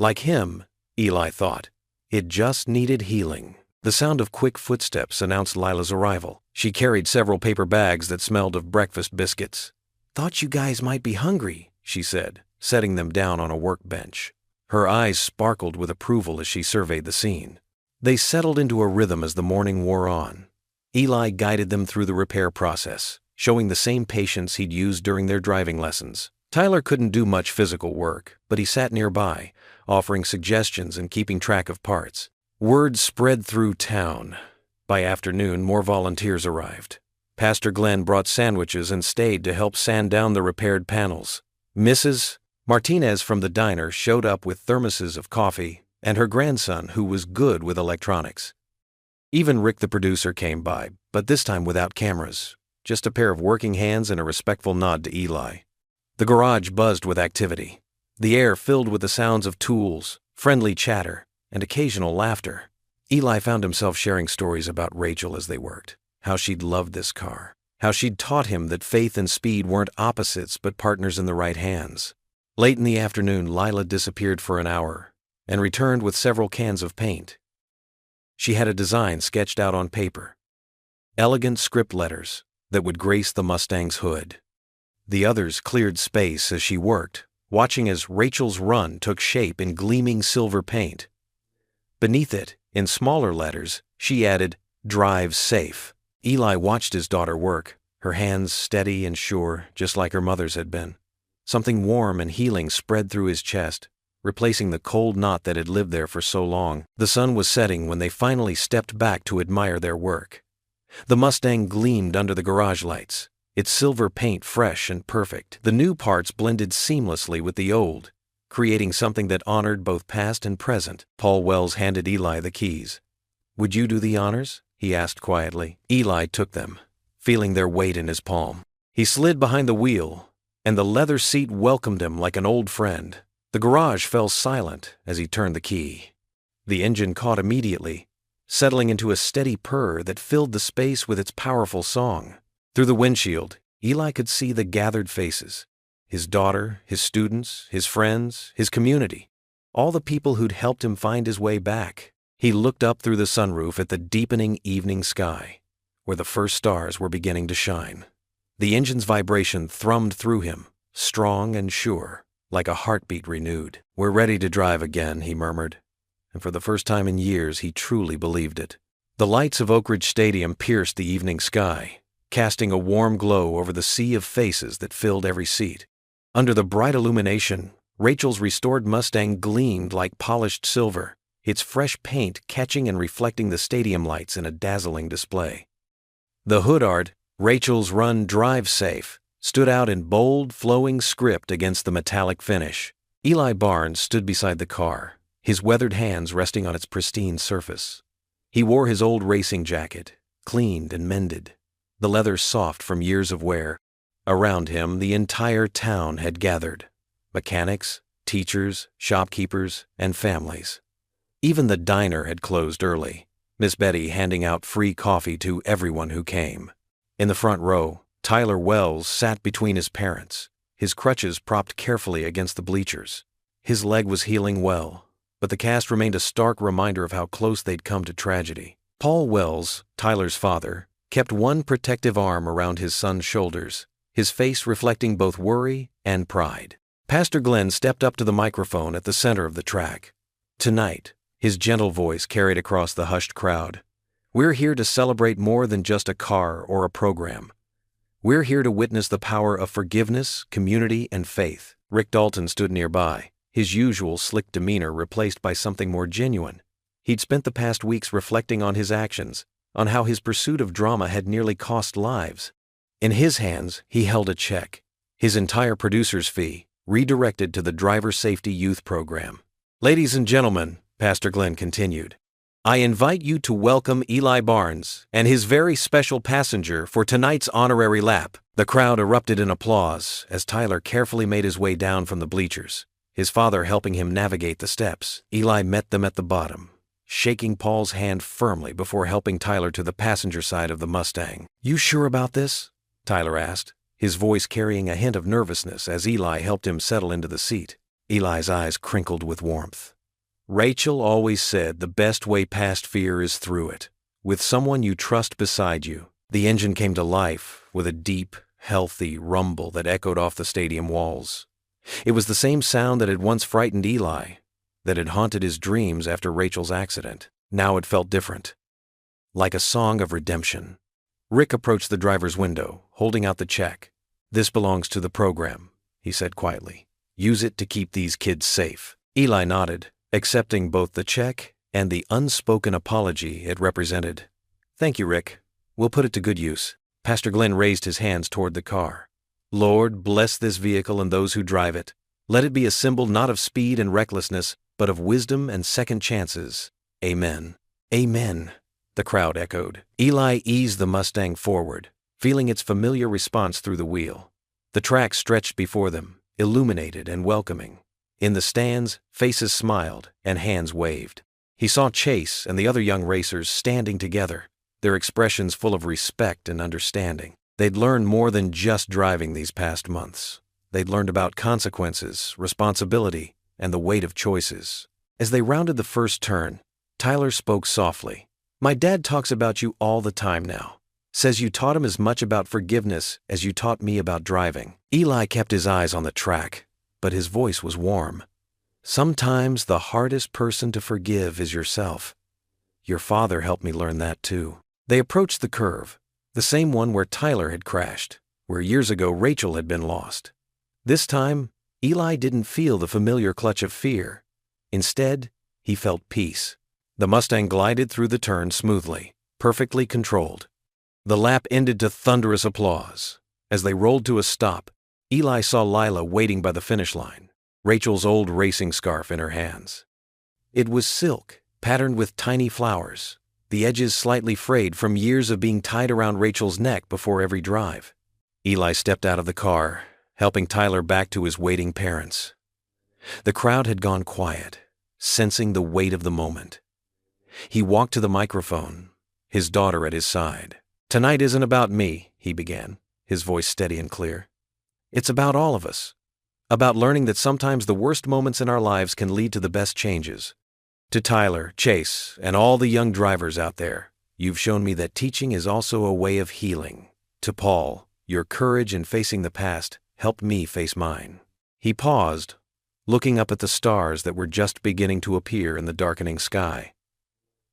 Like him, Eli thought, it just needed healing. The sound of quick footsteps announced Lila's arrival. She carried several paper bags that smelled of breakfast biscuits. "Thought you guys might be hungry," she said, setting them down on a workbench. Her eyes sparkled with approval as she surveyed the scene. They settled into a rhythm as the morning wore on. Eli guided them through the repair process, showing the same patience he'd used during their driving lessons. Tyler couldn't do much physical work, but he sat nearby, offering suggestions and keeping track of parts. Word spread through town. By afternoon, more volunteers arrived. Pastor Glenn brought sandwiches and stayed to help sand down the repaired panels. Mrs. Martinez from the diner showed up with thermoses of coffee, and her grandson, who was good with electronics. Even Rick the producer came by, but this time without cameras, just a pair of working hands and a respectful nod to Eli. The garage buzzed with activity, the air filled with the sounds of tools, friendly chatter, and occasional laughter. Eli found himself sharing stories about Rachel as they worked, how she'd loved this car, how she'd taught him that faith and speed weren't opposites but partners in the right hands. Late in the afternoon, Lila disappeared for an hour and returned with several cans of paint. She had a design sketched out on paper, elegant script letters that would grace the Mustang's hood. The others cleared space as she worked, watching as Rachel's run took shape in gleaming silver paint. Beneath it, in smaller letters, she added, "Drive safe." Eli watched his daughter work, her hands steady and sure, just like her mother's had been. Something warm and healing spread through his chest, replacing the cold knot that had lived there for so long. The sun was setting when they finally stepped back to admire their work. The Mustang gleamed under the garage lights, its silver paint fresh and perfect. The new parts blended seamlessly with the old, creating something that honored both past and present. Paul Wells handed Eli the keys. "Would you do the honors?" he asked quietly. Eli took them, feeling their weight in his palm. He slid behind the wheel, and the leather seat welcomed him like an old friend. The garage fell silent as he turned the key. The engine caught immediately, settling into a steady purr that filled the space with its powerful song. Through the windshield, Eli could see the gathered faces: his daughter, his students, his friends, his community, all the people who'd helped him find his way back. He looked up through the sunroof at the deepening evening sky, where the first stars were beginning to shine. The engine's vibration thrummed through him, strong and sure, like a heartbeat renewed. "We're ready to drive again," he murmured, and for the first time in years he truly believed it. The lights of Oak Ridge Stadium pierced the evening sky, casting a warm glow over the sea of faces that filled every seat. Under the bright illumination, Rachel's restored Mustang gleamed like polished silver, its fresh paint catching and reflecting the stadium lights in a dazzling display. The hood art, "Rachel's Run Drive Safe," stood out in bold, flowing script against the metallic finish. Eli Barnes stood beside the car, his weathered hands resting on its pristine surface. He wore his old racing jacket, cleaned and mended, the leather soft from years of wear. Around him, the entire town had gathered. Mechanics, teachers, shopkeepers, and families. Even the diner had closed early, Miss Betty handing out free coffee to everyone who came. In the front row, Tyler Wells sat between his parents, his crutches propped carefully against the bleachers. His leg was healing well, but the cast remained a stark reminder of how close they'd come to tragedy. Paul Wells, Tyler's father, kept one protective arm around his son's shoulders, his face reflecting both worry and pride. Pastor Glenn stepped up to the microphone at the center of the track. Tonight, his gentle voice carried across the hushed crowd. We're here to celebrate more than just a car or a program. We're here to witness the power of forgiveness, community, and faith. Rick Dalton stood nearby, his usual slick demeanor replaced by something more genuine. He'd spent the past weeks reflecting on his actions, on how his pursuit of drama had nearly cost lives. In his hands, he held a check, his entire producer's fee, redirected to the Driver Safety Youth Program. Ladies and gentlemen, Pastor Glenn continued, I invite you to welcome Eli Barnes and his very special passenger for tonight's honorary lap. The crowd erupted in applause as Tyler carefully made his way down from the bleachers, his father helping him navigate the steps. Eli met them at the bottom, shaking Paul's hand firmly before helping Tyler to the passenger side of the Mustang. You sure about this? Tyler asked, his voice carrying a hint of nervousness as Eli helped him settle into the seat. Eli's eyes crinkled with warmth. Rachel always said the best way past fear is through it, with someone you trust beside you. The engine came to life with a deep, healthy rumble that echoed off the stadium walls. It was the same sound that had once frightened Eli, that had haunted his dreams after Rachel's accident. Now it felt different, like a song of redemption. Rick approached the driver's window, holding out the check. This belongs to the program, he said quietly. Use it to keep these kids safe. Eli nodded, accepting both the check and the unspoken apology it represented. Thank you, Rick. We'll put it to good use. Pastor Glenn raised his hands toward the car. Lord, bless this vehicle and those who drive it. Let it be a symbol not of speed and recklessness, but of wisdom and second chances. Amen. Amen, the crowd echoed. Eli eased the Mustang forward, feeling its familiar response through the wheel. The track stretched before them, illuminated and welcoming. In the stands, faces smiled and hands waved. He saw Chase and the other young racers standing together, their expressions full of respect and understanding. They'd learned more than just driving these past months. They'd learned about consequences, responsibility, and the weight of choices. As they rounded the first turn, Tyler spoke softly. My dad talks about you all the time now. Says you taught him as much about forgiveness as you taught me about driving. Eli kept his eyes on the track, but his voice was warm. Sometimes the hardest person to forgive is yourself. Your father helped me learn that too. They approached the curve, the same one where Tyler had crashed, where years ago Rachel had been lost. This time, Eli didn't feel the familiar clutch of fear. Instead, he felt peace. The Mustang glided through the turn smoothly, perfectly controlled. The lap ended to thunderous applause. As they rolled to a stop, Eli saw Lila waiting by the finish line, Rachel's old racing scarf in her hands. It was silk, patterned with tiny flowers, the edges slightly frayed from years of being tied around Rachel's neck before every drive. Eli stepped out of the car, helping Tyler back to his waiting parents. The crowd had gone quiet, sensing the weight of the moment. He walked to the microphone, his daughter at his side. Tonight isn't about me, he began, his voice steady and clear. It's about all of us. About learning that sometimes the worst moments in our lives can lead to the best changes. To Tyler, Chase, and all the young drivers out there, you've shown me that teaching is also a way of healing. To Paul, your courage in facing the past helped me face mine. He paused, looking up at the stars that were just beginning to appear in the darkening sky.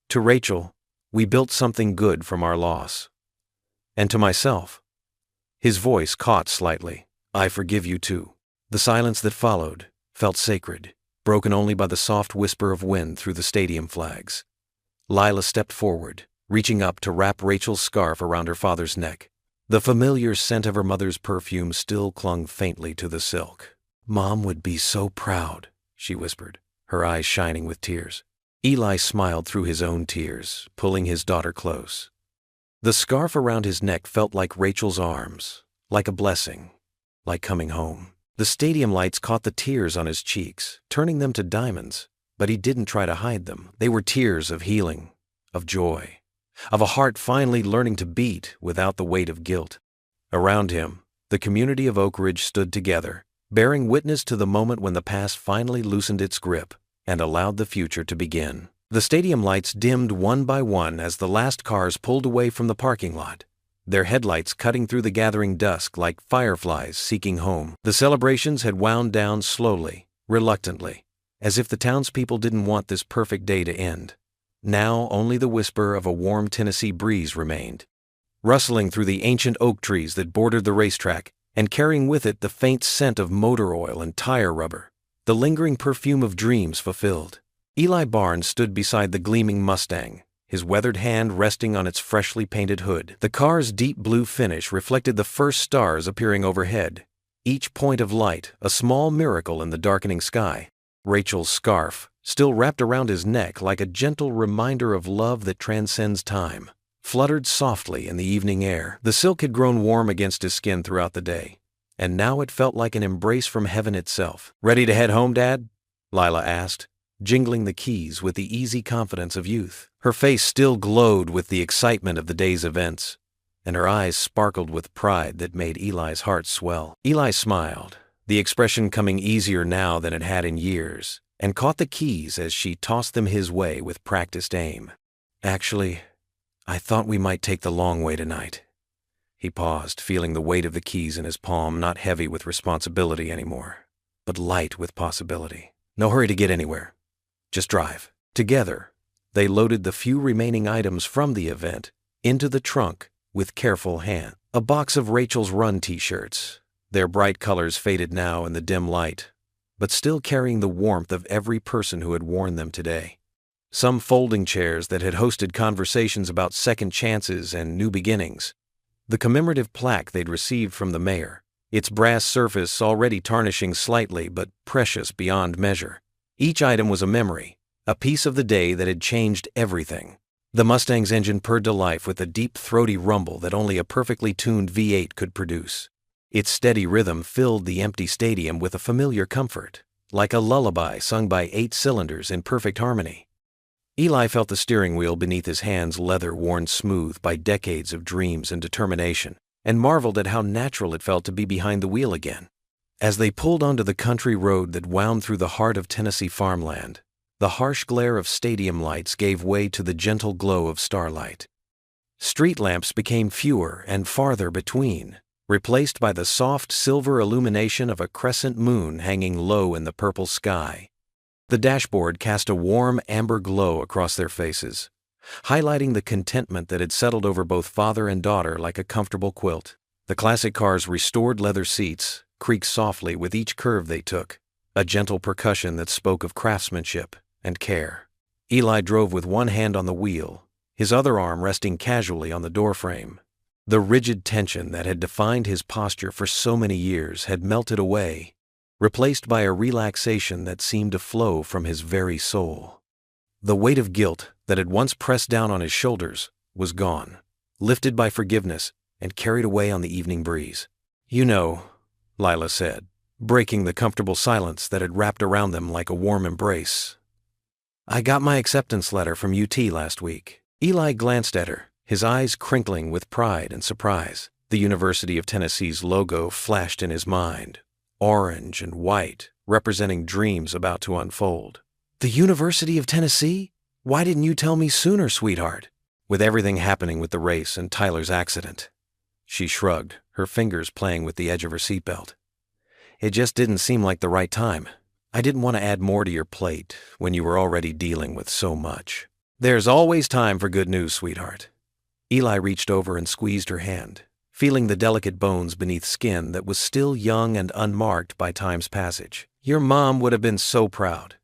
To Rachel, we built something good from our loss. And to myself, his voice caught slightly, I forgive you too. The silence that followed felt sacred, broken only by the soft whisper of wind through the stadium flags. Lila stepped forward, reaching up to wrap Rachel's scarf around her father's neck. The familiar scent of her mother's perfume still clung faintly to the silk. "Mom would be so proud," she whispered, her eyes shining with tears. Eli smiled through his own tears, pulling his daughter close. The scarf around his neck felt like Rachel's arms, like a blessing, like coming home. The stadium lights caught the tears on his cheeks, turning them to diamonds, but he didn't try to hide them. They were tears of healing, of joy, of a heart finally learning to beat without the weight of guilt. Around him, the community of Oak Ridge stood together, bearing witness to the moment when the past finally loosened its grip and allowed the future to begin. The stadium lights dimmed one by one as the last cars pulled away from the parking lot, their headlights cutting through the gathering dusk like fireflies seeking home. The celebrations had wound down slowly, reluctantly, as if the townspeople didn't want this perfect day to end. Now only the whisper of a warm Tennessee breeze remained, rustling through the ancient oak trees that bordered the racetrack and carrying with it the faint scent of motor oil and tire rubber, the lingering perfume of dreams fulfilled. Eli Barnes stood beside the gleaming Mustang, his weathered hand resting on its freshly painted hood. The car's deep blue finish reflected the first stars appearing overhead, each point of light a small miracle in the darkening sky. Rachel's scarf, still wrapped around his neck like a gentle reminder of love that transcends time, fluttered softly in the evening air. The silk had grown warm against his skin throughout the day, and now it felt like an embrace from heaven itself. "Ready to head home, Dad?" Lila asked, jingling the keys with the easy confidence of youth. Her face still glowed with the excitement of the day's events, and her eyes sparkled with pride that made Eli's heart swell. Eli smiled, the expression coming easier now than it had in years, and caught the keys as she tossed them his way with practiced aim. "Actually, I thought we might take the long way tonight." He paused, feeling the weight of the keys in his palm, not heavy with responsibility anymore, but light with possibility. "No hurry to get anywhere. Just drive." Together, they loaded the few remaining items from the event into the trunk with careful hand. A box of Rachel's Run t-shirts, their bright colors faded now in the dim light, but still carrying the warmth of every person who had worn them today. Some folding chairs that had hosted conversations about second chances and new beginnings. The commemorative plaque they'd received from the mayor, its brass surface already tarnishing slightly but precious beyond measure. Each item was a memory, a piece of the day that had changed everything. The Mustang's engine purred to life with a deep, throaty rumble that only a perfectly tuned V8 could produce. Its steady rhythm filled the empty stadium with a familiar comfort, like a lullaby sung by 8 cylinders in perfect harmony. Eli felt the steering wheel beneath his hands, leather worn smooth by decades of dreams and determination, and marveled at how natural it felt to be behind the wheel again. As they pulled onto the country road that wound through the heart of Tennessee farmland, the harsh glare of stadium lights gave way to the gentle glow of starlight. Street lamps became fewer and farther between, replaced by the soft silver illumination of a crescent moon hanging low in the purple sky. The dashboard cast a warm amber glow across their faces, highlighting the contentment that had settled over both father and daughter like a comfortable quilt. The classic car's restored leather seats creaked softly with each curve they took, a gentle percussion that spoke of craftsmanship and care. Eli drove with one hand on the wheel, his other arm resting casually on the doorframe. The rigid tension that had defined his posture for so many years had melted away, replaced by a relaxation that seemed to flow from his very soul. The weight of guilt that had once pressed down on his shoulders was gone, lifted by forgiveness and carried away on the evening breeze. "You know," Lila said, breaking the comfortable silence that had wrapped around them like a warm embrace, "I got my acceptance letter from UT last week." Eli glanced at her, his eyes crinkling with pride and surprise. The University of Tennessee's logo flashed in his mind, orange and white, representing dreams about to unfold. "The University of Tennessee? Why didn't you tell me sooner, sweetheart?" With everything happening with the race and Tyler's accident. She shrugged, her fingers playing with the edge of her seatbelt. "It just didn't seem like the right time. I didn't want to add more to your plate when you were already dealing with so much." "There's always time for good news, sweetheart." Eli reached over and squeezed her hand, feeling the delicate bones beneath skin that was still young and unmarked by time's passage. "Your mom would have been so proud.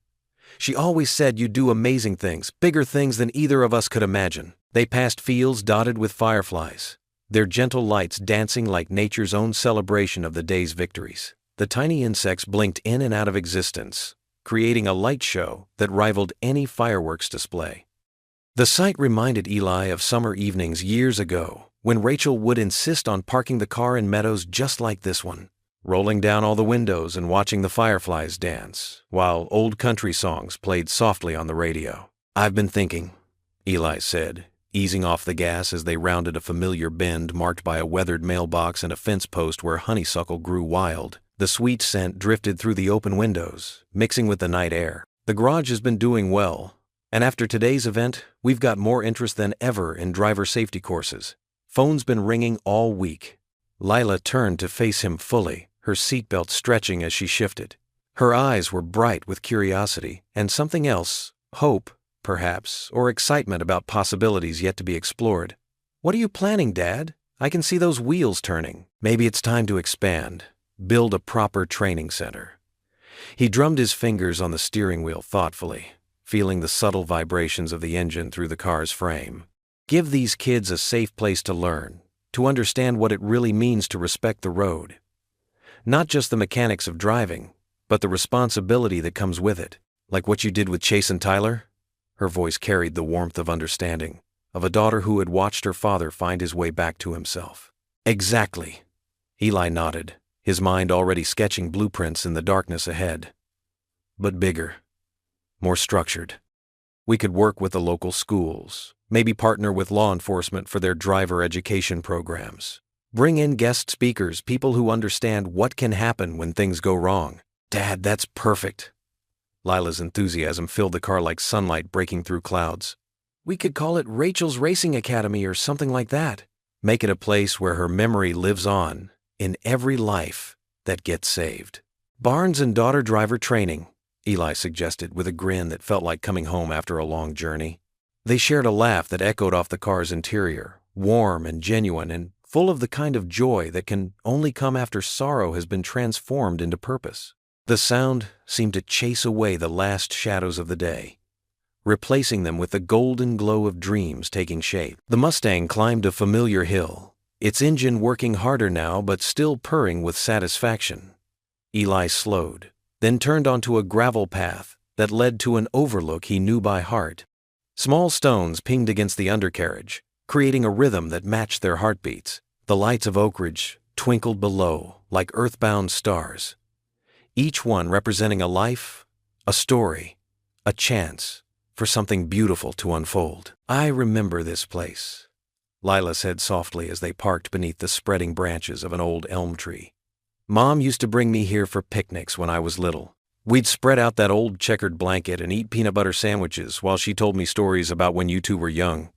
She always said you'd do amazing things, bigger things than either of us could imagine." They passed fields dotted with fireflies, their gentle lights dancing like nature's own celebration of the day's victories. The tiny insects blinked in and out of existence, creating a light show that rivaled any fireworks display. The sight reminded Eli of summer evenings years ago, when Rachel would insist on parking the car in meadows just like this one, rolling down all the windows and watching the fireflies dance, while old country songs played softly on the radio. "I've been thinking," Eli said, easing off the gas as they rounded a familiar bend marked by a weathered mailbox and a fence post where honeysuckle grew wild. The sweet scent drifted through the open windows, mixing with the night air. "The garage has been doing well, and after today's event, we've got more interest than ever in driver safety courses. Phone's been ringing all week." Lila turned to face him fully, her seatbelt stretching as she shifted. Her eyes were bright with curiosity and something else, hope, perhaps, or excitement about possibilities yet to be explored. "What are you planning, Dad? I can see those wheels turning." "Maybe it's time to expand, build a proper training center." He drummed his fingers on the steering wheel thoughtfully, feeling the subtle vibrations of the engine through the car's frame. "Give these kids a safe place to learn, to understand what it really means to respect the road. Not just the mechanics of driving, but the responsibility that comes with it. Like what you did with Chase and Tyler?" Her voice carried the warmth of understanding, of a daughter who had watched her father find his way back to himself. "Exactly." Eli nodded, his mind already sketching blueprints in the darkness ahead. "But bigger, more structured. We could work with the local schools, maybe partner with law enforcement for their driver education programs. Bring in guest speakers, people who understand what can happen when things go wrong." "Dad, that's perfect." Lila's enthusiasm filled the car like sunlight breaking through clouds. "We could call it Rachel's Racing Academy or something like that. Make it a place where her memory lives on, in every life that gets saved." "Barnes and daughter driver training," Eli suggested with a grin that felt like coming home after a long journey. They shared a laugh that echoed off the car's interior, warm and genuine and full of the kind of joy that can only come after sorrow has been transformed into purpose. The sound seemed to chase away the last shadows of the day, replacing them with the golden glow of dreams taking shape. The Mustang climbed a familiar hill, its engine working harder now but still purring with satisfaction. Eli slowed, then turned onto a gravel path that led to an overlook he knew by heart. Small stones pinged against the undercarriage, creating a rhythm that matched their heartbeats. The lights of Oak Ridge twinkled below like earthbound stars, each one representing a life, a story, a chance for something beautiful to unfold. "I remember this place," Lila said softly as they parked beneath the spreading branches of an old elm tree. "Mom used to bring me here for picnics when I was little. We'd spread out that old checkered blanket and eat peanut butter sandwiches while she told me stories about when you two were young."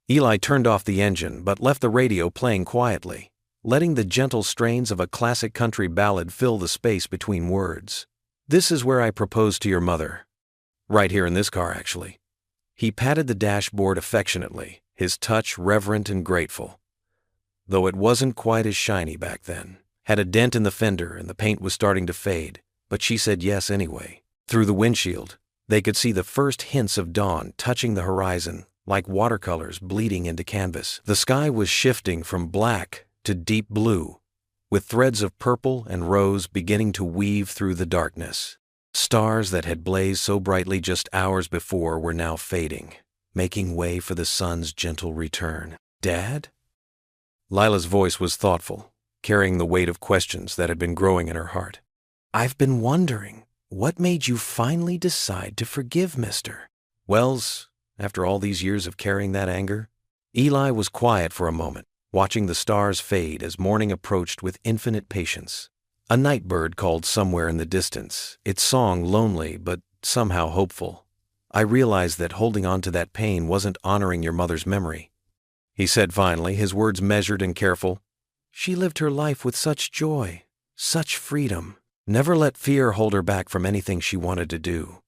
Eli turned off the engine but left the radio playing quietly, letting the gentle strains of a classic country ballad fill the space between words. "This is where I proposed to your mother. Right here in this car, actually." He patted the dashboard affectionately, his touch reverent and grateful. Though it wasn't quite as shiny back then. Had a dent in the fender and the paint was starting to fade, but she said yes anyway. Through the windshield, they could see the first hints of dawn touching the horizon, like watercolors bleeding into canvas. The sky was shifting from black to deep blue, with threads of purple and rose beginning to weave through the darkness. Stars that had blazed so brightly just hours before were now fading, making way for the sun's gentle return. "Dad?" Lila's voice was thoughtful, carrying the weight of questions that had been growing in her heart. "I've been wondering, what made you finally decide to forgive Mr. Wells after all these years of carrying that anger?" Eli was quiet for a moment, watching the stars fade as morning approached with infinite patience. A night bird called somewhere in the distance, its song lonely but somehow hopeful. "I realized that holding on to that pain wasn't honoring your mother's memory," he said finally, his words measured and careful. "She lived her life with such joy, such freedom. Never let fear hold her back from anything she wanted to do."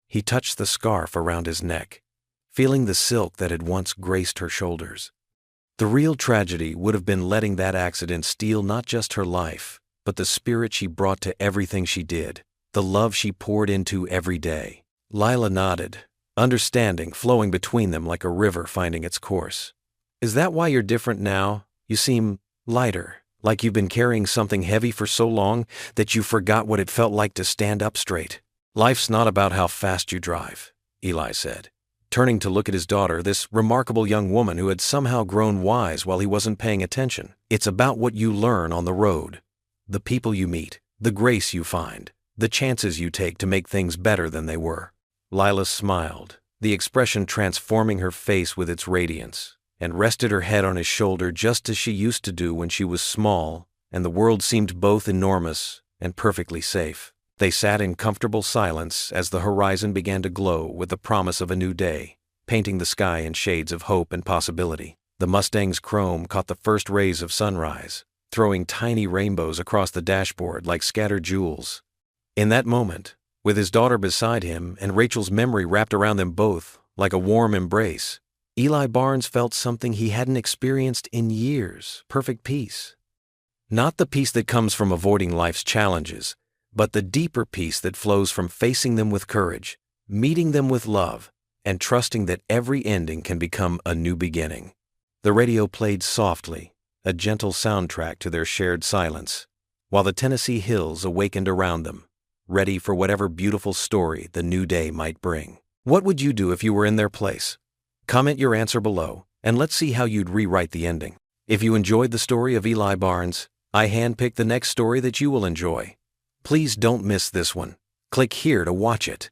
He touched the scarf around his neck, feeling the silk that had once graced her shoulders. The real tragedy would have been letting that accident steal not just her life, but the spirit she brought to everything she did, the love she poured into every day. Lila nodded, understanding flowing between them like a river finding its course. "Is that why you're different now? You seem lighter, Like you've been carrying something heavy for so long that you forgot what it felt like to stand up straight. Life's not about how fast you drive, Eli said, turning to look at his daughter, this remarkable young woman who had somehow grown wise while he wasn't paying attention. It's about what you learn on the road, the people you meet, the grace you find, the chances you take to make things better than they were. Lila smiled, the expression transforming her face with its radiance, and rested her head on his shoulder just as she used to do when she was small and the world seemed both enormous and perfectly safe. They sat in comfortable silence as the horizon began to glow with the promise of a new day, painting the sky in shades of hope and possibility. The Mustang's chrome caught the first rays of sunrise, throwing tiny rainbows across the dashboard like scattered jewels. In that moment, with his daughter beside him and Rachel's memory wrapped around them both like a warm embrace, Eli Barnes felt something he hadn't experienced in years: perfect peace. Not the peace that comes from avoiding life's challenges, but the deeper peace that flows from facing them with courage, meeting them with love, and trusting that every ending can become a new beginning. The radio played softly, a gentle soundtrack to their shared silence, while the Tennessee hills awakened around them, ready for whatever beautiful story the new day might bring. What would you do if you were in their place? Comment your answer below, and let's see how you'd rewrite the ending. If you enjoyed the story of Eli Barnes, I handpicked the next story that you will enjoy. Please don't miss this one. Click here to watch it.